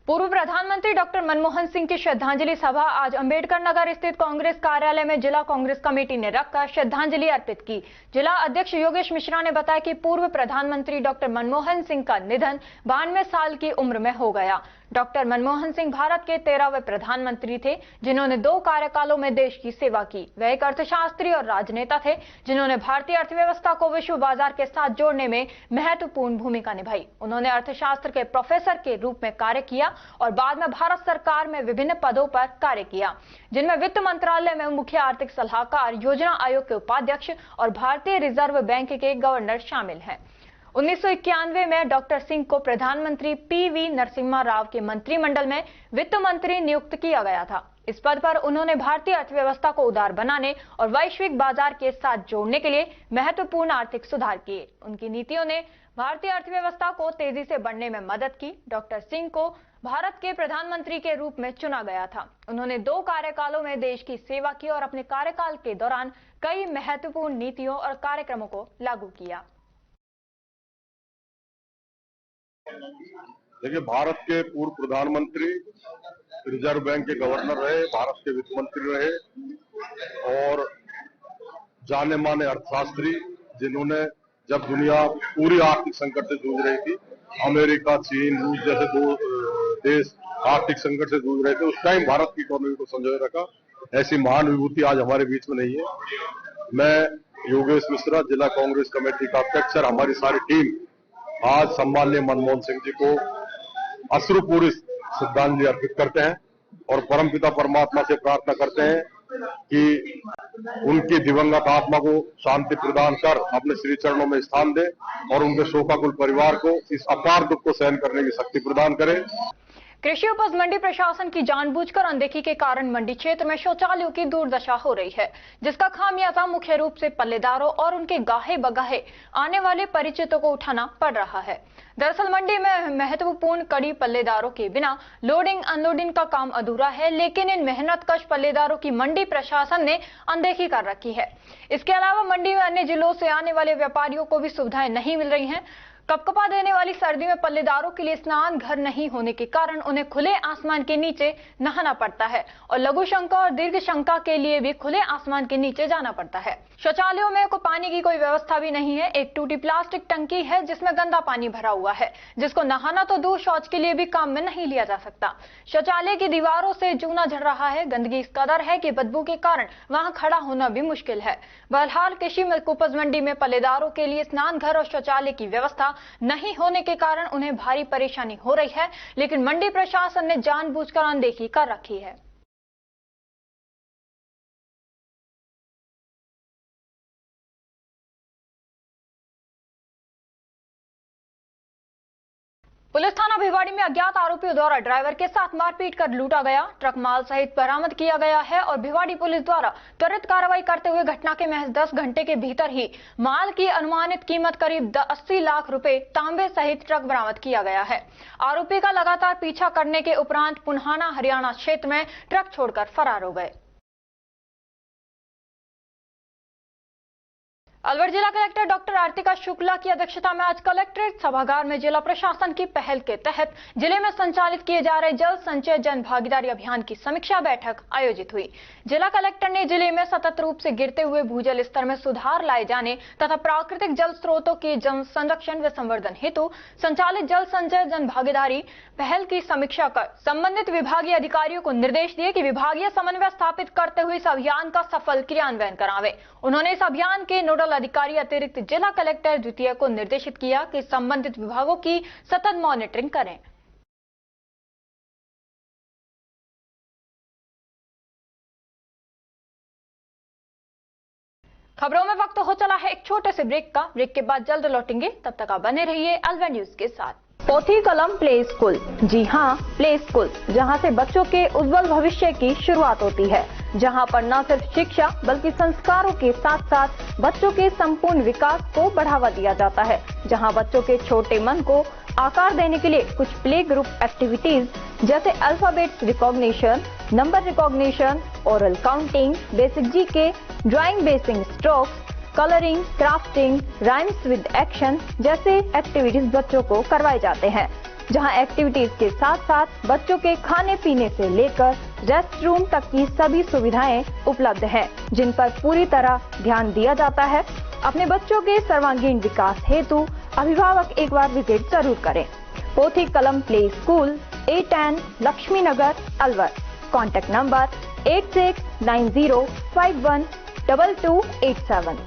पूर्व प्रधानमंत्री डॉक्टर मनमोहन सिंह की श्रद्धांजलि सभा आज अंबेडकर नगर स्थित कांग्रेस कार्यालय में जिला कांग्रेस कमेटी ने रखकर श्रद्धांजलि अर्पित की। जिला अध्यक्ष योगेश मिश्रा ने बताया कि पूर्व प्रधानमंत्री डॉक्टर मनमोहन सिंह का निधन 92 साल की उम्र में हो गया। डॉक्टर मनमोहन सिंह भारत के 13वें प्रधानमंत्री थे, जिन्होंने 2 कार्यकालों में देश की सेवा की। वह एक अर्थशास्त्री और राजनेता थे, जिन्होंने भारतीय अर्थव्यवस्था को विश्व बाजार के साथ जोड़ने में महत्वपूर्ण भूमिका निभाई। उन्होंने अर्थशास्त्र के प्रोफेसर के रूप में कार्य किया और बाद में भारत सरकार में विभिन्न पदों पर कार्य किया, जिनमें वित्त मंत्रालय में मुख्य आर्थिक सलाहकार, योजना आयोग के उपाध्यक्ष और भारतीय रिजर्व बैंक के गवर्नर शामिल हैं। 1991 में डॉक्टर सिंह को प्रधानमंत्री पीवी नरसिम्हा राव के मंत्रिमंडल में वित्त मंत्री नियुक्त किया गया था। इस पद पर उन्होंने भारतीय अर्थव्यवस्था को उदार बनाने और वैश्विक बाजार के साथ जोड़ने के लिए महत्वपूर्ण आर्थिक सुधार किए। उनकी नीतियों ने भारतीय अर्थव्यवस्था को तेजी से बढ़ने में मदद की। डॉक्टर सिंह को भारत के प्रधानमंत्री के रूप में चुना गया था। उन्होंने 2 कार्यकालों में देश की सेवा की और अपने कार्यकाल के दौरान कई महत्वपूर्ण नीतियों और कार्यक्रमों को लागू किया। देखिए, भारत के पूर्व प्रधानमंत्री, रिजर्व बैंक के गवर्नर रहे, भारत के वित्त मंत्री रहे और जाने माने अर्थशास्त्री, जिन्होंने जब दुनिया पूरी आर्थिक संकट से जूझ रही थी, अमेरिका, चीन, रूस जैसे 2 देश आर्थिक संकट से जूझ रहे थे, उस टाइम भारत की इकोनॉमी को संजोए रखा। ऐसी महान विभूति आज हमारे बीच में नहीं है। मैं योगेश मिश्रा, जिला कांग्रेस कमेटी का अध्यक्ष, हमारी सारी टीम आज सम्माननीय मनमोहन सिंह जी को अश्रुपूरी श्रद्धांजलि अर्पित करते हैं और परमपिता परमात्मा से प्रार्थना करते हैं कि उनकी दिवंगत आत्मा को शांति प्रदान कर अपने श्री चरणों में स्थान दे और उनके शोकाकुल परिवार को इस अपार दुख को सहन करने की शक्ति प्रदान करे। कृषि उपज मंडी प्रशासन की जानबूझकर अनदेखी के कारण मंडी क्षेत्र में शौचालयों की दुर्दशा हो रही है, जिसका खामियाजा मुख्य रूप से पल्लेदारों और उनके गाहे बगाहे आने वाले परिचितों को उठाना पड़ रहा है। दरअसल मंडी में महत्वपूर्ण कड़ी पल्लेदारों के बिना लोडिंग अनलोडिंग का काम अधूरा है, लेकिन इन मेहनतकश पल्लेदारों की मंडी प्रशासन ने अनदेखी कर रखी है। इसके अलावा मंडी में अन्य जिलों से आने वाले व्यापारियों को भी सुविधाएं नहीं मिल रही हैं। कपकपा देने वाली सर्दी में पल्लेदारों के लिए स्नान घर नहीं होने के कारण उन्हें खुले आसमान के नीचे नहाना पड़ता है और लघु शंका और दीर्घ शंका के लिए भी खुले आसमान के नीचे जाना पड़ता है। शौचालयों में पानी की कोई व्यवस्था भी नहीं है। एक टूटी प्लास्टिक टंकी है जिसमें गंदा पानी भरा हुआ है, जिसको नहाना तो दूर शौच के लिए भी काम में नहीं लिया जा सकता। शौचालय की दीवारों से जूना झड़ रहा है। गंदगी इस कदर है कि बदबू के कारण वहां खड़ा होना भी मुश्किल है। बहरहाल कृषि उपज मंडी में पल्लेदारों के लिए स्नान घर और शौचालय की व्यवस्था नहीं होने के कारण उन्हें भारी परेशानी हो रही है, लेकिन मंडी प्रशासन ने जानबूझकर अनदेखी कर रखी है। पुलिस थाना भिवाड़ी में अज्ञात आरोपियों द्वारा ड्राइवर के साथ मारपीट कर लूटा गया ट्रक माल सहित बरामद किया गया है और भिवाड़ी पुलिस द्वारा त्वरित कार्रवाई करते हुए घटना के महज 10 घंटे के भीतर ही माल की अनुमानित कीमत करीब 80 लाख रुपए तांबे सहित ट्रक बरामद किया गया है। आरोपी का लगातार पीछा करने के उपरांत पुन्हाना हरियाणा क्षेत्र में ट्रक छोड़कर फरार हो गए। अलवर जिला कलेक्टर डॉक्टर आरतिका शुक्ला की अध्यक्षता में आज कलेक्ट्रेट सभागार में जिला प्रशासन की पहल के तहत जिले में संचालित किए जा रहे जल संचय जन भागीदारी अभियान की समीक्षा बैठक आयोजित हुई। जिला कलेक्टर ने जिले में सतत रूप से गिरते हुए भूजल स्तर में सुधार लाए जाने तथा प्राकृतिक जल स्रोतों के जल संरक्षण व संवर्धन हेतु संचालित जल संचय जन भागीदारी पहल की समीक्षा कर संबंधित विभागीय अधिकारियों को निर्देश दिए कि विभागीय समन्वय स्थापित करते हुए इस अभियान का सफल क्रियान्वयन करावें। उन्होंने इस अभियान के नोडल अधिकारी अतिरिक्त जिला कलेक्टर द्वितीय को निर्देशित किया कि संबंधित विभागों की सतत मॉनिटरिंग करें। खबरों में वक्त हो चला है एक छोटे से ब्रेक का। ब्रेक के बाद जल्द लौटेंगे, तब तक आप बने रहिए अलवर न्यूज के साथ। पोथी कलम प्ले स्कूल, जी हाँ प्ले स्कूल, जहाँ से बच्चों के उज्जवल भविष्य की शुरुआत होती है, जहाँ पर न सिर्फ शिक्षा बल्कि संस्कारों के साथ साथ बच्चों के संपूर्ण विकास को बढ़ावा दिया जाता है, जहाँ बच्चों के छोटे मन को आकार देने के लिए कुछ प्ले ग्रुप एक्टिविटीज जैसे alphabets recognition, number recognition, oral counting, basic GK, drawing basic strokes, colouring, crafting, rhymes with action जैसे एक्टिविटीज बच्चों को करवाए जाते हैं, जहां एक्टिविटीज के साथ साथ बच्चों के खाने पीने से लेकर रेस्ट रूम तक की सभी सुविधाएं उपलब्ध हैं, जिन पर पूरी तरह ध्यान दिया जाता है। अपने बच्चों के सर्वांगीण विकास हेतु अभिभावक एक बार विजिट जरूर करें। Pothi Kalam play school, A10 Laxmi Nagar, Alwar. Contact number 8690512287।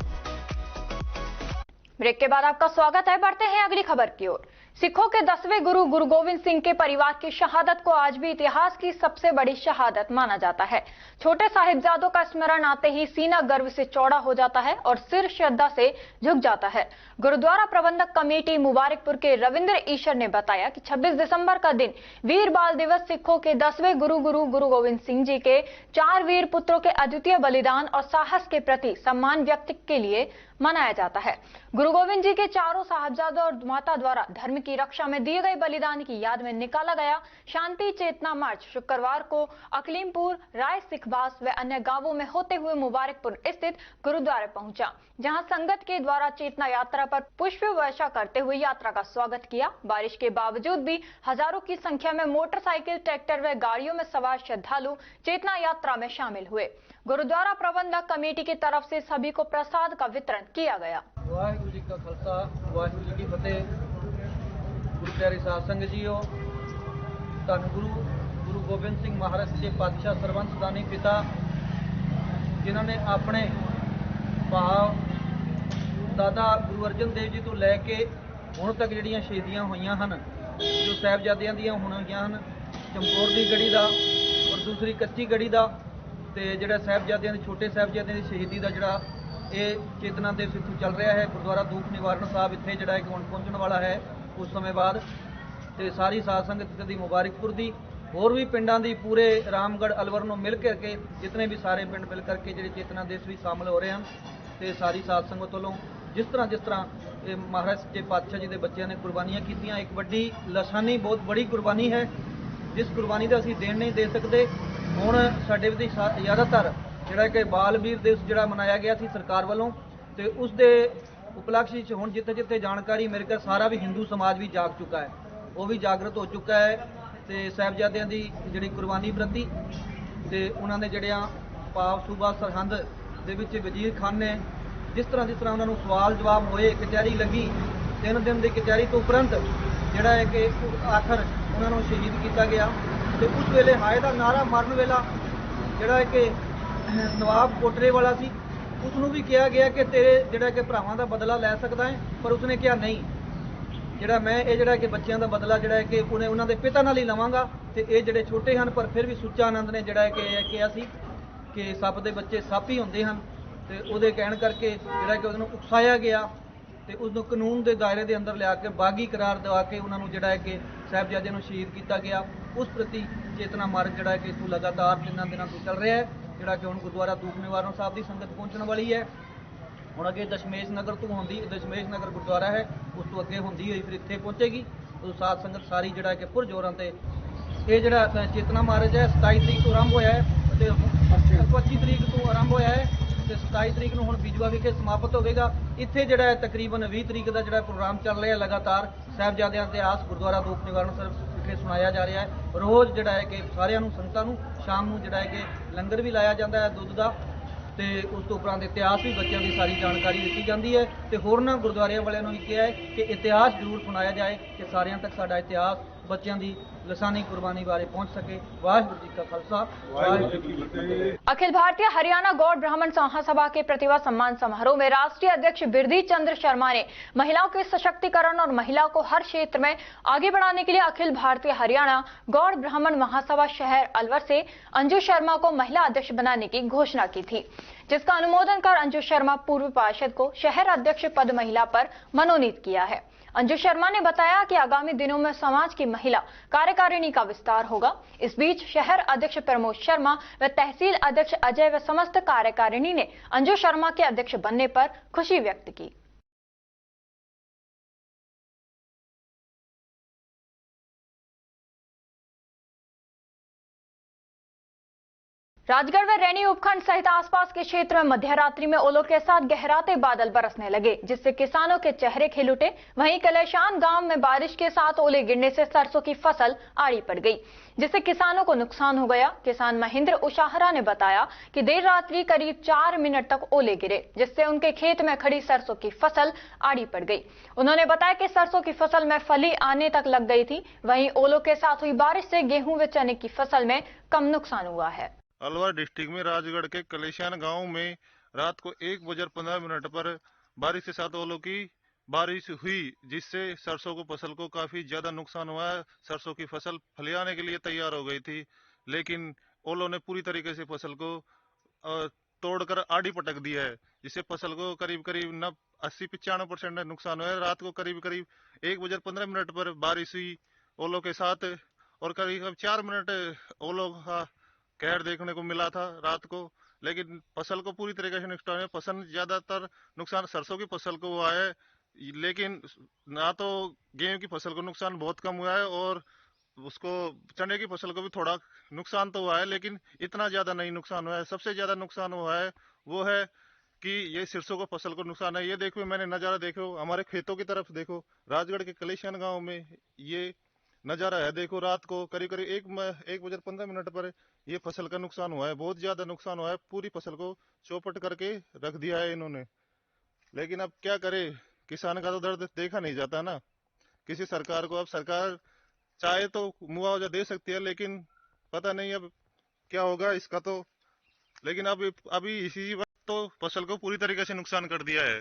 Break के बाद आपका स्वागत है। बढ़ते हैं अगली खबर की ओर। सिखों के 10वें गुरु गुरु गोविंद सिंह के परिवार की शहादत को आज भी इतिहास की सबसे बड़ी शहादत माना जाता है। छोटे साहिबजादों का स्मरण आते ही सीना गर्व से चौड़ा हो जाता है और सिर श्रद्धा से झुक जाता है। गुरुद्वारा प्रबंधक कमेटी मुबारकपुर के रविंद्र ईश्वर ने बताया कि 26 दिसंबर का दिन वीर बाल दिवस सिखों के 10वें गुरु गुरु गोविंद सिंह जी के 4 वीर पुत्रों के अद्वितीय बलिदान और साहस के प्रति सम्मान व्यक्त के लिए मनाया जाता है। गुरु गोविंद जी के चारों साहबजादों और माता द्वारा धर्म की रक्षा में दिए गए बलिदान की याद में निकाला गया शांति चेतना मार्च शुक्रवार को अकलीमपुर, राय सिखबास व अन्य गांवों में होते हुए मुबारकपुर स्थित गुरुद्वारे पहुंचा, जहां संगत के द्वारा चेतना यात्रा पर पुष्प वर्षा करते हुए यात्रा का स्वागत किया। बारिश के बावजूद भी हजारों की संख्या में मोटरसाइकिल, ट्रैक्टर व गाड़ियों में सवार श्रद्धालु चेतना यात्रा में शामिल हुए। गुरुद्वारा प्रबंधक कमेटी की तरफ से सभी को प्रसाद का वितरण किया गया। वाहिगुरु जी का खालसा, वाहिगुरु जी की फतेह। गुरु प्यारे साध संगत जीओ, धन गुरु गोबिंद सिंह महाराज के पातशाह सरबंस दानी पिता, जिन्होंने अपने भाव दादा गुरु अर्जन देव जी तो लैके हुण तक जिहड़ियां शहीदियां होईयां हन, जो साहिबजादियां दियां होईयां हन, चमकौर दी गढ़ी दा और दूसरी कच्ची गढ़ी दा, ते जिहड़ा साहिबजादियां दे छोटे साहिबजादियां दी शहीदी दा जिहड़ा ये चेतना दिवस इत्थों चल रहा है। गुरुद्वारा दुख निवारण साहब इत्थे जिहड़ा कि हुण पहुंचण वाला है कुछ समय बाद, ते सारी साध संगत दी मुबारकपुर दी होर भी पिंडां दी पूरे रामगढ़ अलवर नूं मिल करके जितने भी सारे पिंड मिल करके जिहड़े चेतना दिवस भी शामिल हो रहे हैं, ते सारी साध संगत वालों जिस तरह महाराज के पातशाह जी के बच्चों ने कुर्बानियां कीतियां, एक वड्डी लासानी बहुत बड़ी कुर्बानी है, जिस कुर्बानी का असीं देण नहीं दे सकते। हुण साडे विच ज़्यादातर जिहड़ा कि बाल वीर दिवस जिहड़ा मनाया गया सी सरकार वालों, ते उस दे उपलक्ष्य च हुण जिथे जिथे जानकारी मेरे को सारा भी हिंदू समाज भी जाग चुका है, वो भी जागृत हो चुका है। ते साहिबजादियां दी जिहड़ी कुर्बानी प्रति ते उन्हां दे जिहड़ियां पाव सूबा सरहंद दे विच वजीर खान ने जिस तरह उन्होंने सवाल जवाब होए, कचहरी लगी 3 दिन की कचहरी तो उपरंत जिहड़ा है कि आखिर उन्होंने शहीद किया गया। तो उस वेले हाय का नारा मारन वेला जिहड़ा है कि नवाब कोटरे वाला सी, उसनूं भी कहा गया कि तेरे जिहड़ा कि भरावां दा बदला लै सकदा है, पर उसने कहा नहीं, जिहड़ा मैं ये जिहड़ा कि बच्चों का बदला जिहड़ा है कि उन्हें उन्होंने पिता नाल ही लवांगा। ते ये जिहड़े छोटे हैं पर फिर भी सुच्चा आनंद ने जिहड़ा कि कहा सी कि सप दे बच्चे सप ही हुंदे हन, ते उहदे कहण करके जिहड़ा कि उहनूं उकसाया गया ते उसनूं कानून के दायरे के अंदर लिया के बागी करार दिवा के उन्होंने जिहड़ा है कि साहिबजादियां नूं शहीद किया गया। उस प्रति चेतना मार्ग जिहड़ा है कि इत्थों लगातार 3 दिनों तो चल रहा है, जिहड़ा कि हुण गुरुद्वारा दुख निवारण साहब की संगत पहुंचने वाली है। हुण अगे दशमेश नगर तो होंदी, दशमेश नगर गुरुद्वारा है, उस तो अगे होंदी हुई फिर इत्थे पहुंचेगी। तो साध संगत सारी जिहड़ा कि पुरजोरां ते ये जिहड़ा चेतना मार्ग है 27 तरीक तो आरंभ होया है, 25 तरीक तो आरंभ होया है, ਤੇ 27 ਤਰੀਕ ਨੂੰ ਹੁਣ ਬਿਜਵਾ ਵਿਖੇ ਸਮਾਪਤ ਹੋਵੇਗਾ। ਇੱਥੇ ਜਿਹੜਾ ਹੈ ਤਕਰੀਬਨ 20 ਤਰੀਕ ਦਾ ਜਿਹੜਾ ਪ੍ਰੋਗਰਾਮ ਚੱਲ ਰਿਹਾ ਲਗਾਤਾਰ ਸਾਹਿਬਜ਼ਾਦਿਆਂ ਦੇ ਇਤਿਹਾਸ ਗੁਰਦੁਆਰਾ ਰੂਪ ਨਿਵਾਰਨ ਸਾਹਿਬ ਵਿਖੇ ਸੁਣਾਇਆ ਜਾ ਰਿਹਾ ਹੈ। ਰੋਜ਼ ਜਿਹੜਾ ਹੈ ਕਿ ਸਾਰਿਆਂ ਨੂੰ ਸੰਗਤਾਂ ਨੂੰ ਸ਼ਾਮ ਨੂੰ ਜਿਹੜਾ ਹੈ ਕਿ ਲੰਗਰ ਵੀ ਲਾਇਆ ਜਾਂਦਾ ਹੈ ਦੁੱਧ ਦਾ, ਤੇ ਉਸ ਤੋਂ ਉਪਰੰਤ ਇਤਿਹਾਸ ਵੀ ਬੱਚਿਆਂ ਦੀ ਸਾਰੀ ਜਾਣਕਾਰੀ ਦਿੱਤੀ ਜਾਂਦੀ ਹੈ। ਤੇ ਹੋਰਨਾਂ ਗੁਰਦੁਆਰਿਆਂ ਵਾਲਿਆਂ ਨੂੰ ਵੀ ਕਿਹਾ ਹੈ ਕਿ ਇਤਿਹਾਸ ਜ਼ਰੂਰ ਸੁਣਾਇਆ ਜਾਏ ਕਿ ਸਾਰਿਆਂ ਤੱਕ ਸਾਡਾ ਇਤਿਹਾਸ ਬੱਚਿਆਂ ਦੀ लसानी कुर्बानी बारे पहुंच सके। वाहिगुरू जी का खालसा वाहिगुरू जी की फतेह। अखिल भारतीय हरियाणा गौड़ ब्राह्मण महासभा के प्रतिभा सम्मान समारोह में राष्ट्रीय अध्यक्ष बिरधी चंद्र शर्मा ने महिलाओं के सशक्तिकरण और महिलाओं को हर क्षेत्र में आगे बढ़ाने के लिए अखिल भारतीय हरियाणा गौड़ ब्राह्मण महासभा शहर अलवर से अंजू शर्मा को महिला अध्यक्ष बनाने की घोषणा की थी, जिसका अनुमोदन कर अंजू शर्मा पूर्व पार्षद को शहर अध्यक्ष पद महिला पर मनोनीत किया है। अंजू शर्मा ने बताया कि आगामी दिनों में समाज की महिला कार्यकारिणी का विस्तार होगा। इस बीच शहर अध्यक्ष प्रमोद शर्मा व तहसील अध्यक्ष अजय व समस्त कार्यकारिणी ने अंजू शर्मा के अध्यक्ष बनने पर खुशी व्यक्त की। राजगढ़ व रैनी उपखंड सहित आसपास के क्षेत्र में मध्यरात्रि में ओलों के साथ गहराते बादल बरसने लगे, जिससे किसानों के चेहरे खिल उठे। वहीं कलेशान गांव में बारिश के साथ ओले गिरने से सरसों की फसल आड़ी पड़ गई, जिससे किसानों को नुकसान हो गया। किसान महेंद्र उशाहरा ने बताया कि देर रात्रि करीब 4 मिनट तक ओले गिरे, जिससे उनके खेत में खड़ी सरसों की फसल आड़ी पड़ गई। उन्होंने बताया कि सरसों की फसल में फली आने तक लग गई थी। वहीं ओलों के साथ हुई बारिश से गेहूं व चने की फसल में कम नुकसान हुआ है। अलवर डिस्ट्रिक्ट में राजगढ़ के कलेशान गांव में रात को 1:15 पर बारिश के साथ ओलों की बारिश हुई, जिससे सरसों को फसल को काफी ज्यादा नुकसान हुआ है। सरसों की फसल फलियाने के लिए तैयार हो गई थी, लेकिन ओलों ने पूरी तरीके से फसल को तोड़कर आड़ी पटक दिया है, जिससे फसल को करीब 80-95% नुकसान हुआ है। रात को करीब 1:15 पर बारिश हुई ओलों के साथ, और करीब 4 मिनट ओलों का कहर देखने को मिला था रात को, लेकिन फसल को पूरी तरीके से नुकसान है। फसल ज्यादातर नुकसान सरसों की फसल को हुआ है, लेकिन ना तो गेहूं की फसल को नुकसान बहुत कम हुआ है, और उसको चने की फसल को भी थोड़ा नुकसान तो हुआ है, लेकिन इतना ज्यादा नहीं नुकसान हुआ है। सबसे ज्यादा नुकसान हुआ है वो है कि ये सरसों को फसल को नुकसान है। ये देखो, मैंने नजारा देखो, हमारे खेतों की तरफ देखो, राजगढ़ के कलेशान गाँव में ये नजारा है। देखो, रात को करीब 1:15 पर ये फसल का नुकसान हुआ है, बहुत ज्यादा नुकसान हुआ है। पूरी फसल को चौपट करके रख दिया है इन्होंने। लेकिन अब क्या करे, किसान का तो दर्द देखा नहीं जाता ना किसी सरकार को। अब सरकार चाहे तो मुआवजा दे सकती है, लेकिन पता नहीं अब क्या होगा इसका तो। लेकिन अभी इसी वक्त तो फसल को पूरी तरीके से नुकसान कर दिया है।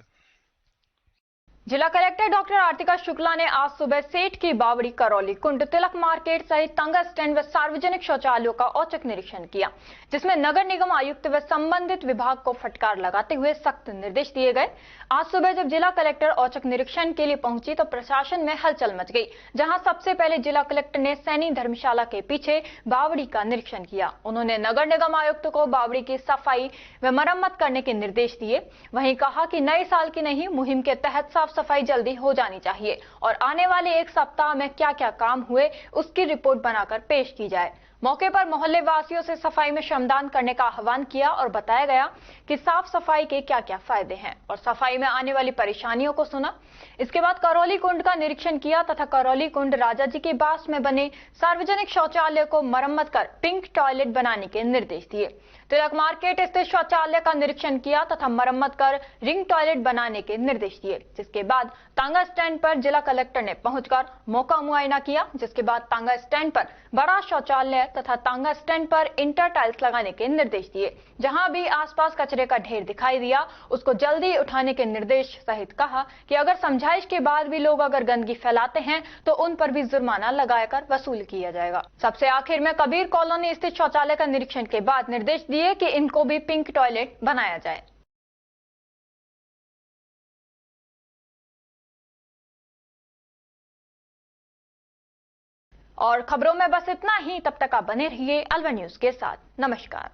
जिला कलेक्टर डॉक्टर आरतिका शुक्ला ने आज सुबह सेठ की बावड़ी, करौली कुंड, तिलक मार्केट सहित तांगा स्टैंड व सार्वजनिक शौचालयों का औचक निरीक्षण किया, जिसमें नगर निगम आयुक्त व संबंधित विभाग को फटकार लगाते हुए सख्त निर्देश दिए गए। आज सुबह जब जिला कलेक्टर औचक निरीक्षण के लिए पहुंची तो प्रशासन में हलचल मच गई, जहां सबसे पहले जिला कलेक्टर ने सैनी धर्मशाला के पीछे बावड़ी का निरीक्षण किया। उन्होंने नगर निगम आयुक्त को बावड़ी की सफाई व मरम्मत करने के निर्देश दिए। वहीं कहा कि नए साल की नहीं, मुहिम के तहत साफ सफाई जल्दी हो जानी चाहिए और आने वाले 1 सप्ताह में क्या क्या काम हुए उसकी रिपोर्ट बनाकर पेश की जाए। मौके पर मोहल्ले वासियों से सफाई में श्रमदान करने का आह्वान किया और बताया गया कि साफ सफाई के क्या क्या फायदे हैं और सफाई में आने वाली परेशानियों को सुना। इसके बाद करौली कुंड का निरीक्षण किया तथा करौली कुंड राजा जी के बास में बने सार्वजनिक शौचालय को मरम्मत कर पिंक टॉयलेट बनाने के निर्देश दिए। तिलक मार्केट स्थित शौचालय का निरीक्षण किया तथा मरम्मत कर रिंग टॉयलेट बनाने के निर्देश दिए। जिसके बाद तांगा स्टैंड पर जिला कलेक्टर ने पहुंचकर मौका मुआयना किया, जिसके बाद तांगा स्टैंड पर बड़ा शौचालय तथा तांगा स्टैंड पर इंटर टाइल्स लगाने के निर्देश दिए। जहां भी आसपास कचरे का ढेर दिखाई दिया उसको जल्दी उठाने के निर्देश सहित कहा कि अगर समझाइश के बाद भी लोग अगर गंदगी फैलाते हैं तो उन पर भी जुर्माना लगाकर वसूल किया जाएगा। सबसे आखिर में कबीर कॉलोनी स्थित शौचालय का निरीक्षण के बाद निर्देश दिए कि इनको भी पिंक टॉयलेट बनाया जाए। और खबरों में बस इतना ही। तब तक आप बने रहिए अलवर न्यूज के साथ। नमस्कार।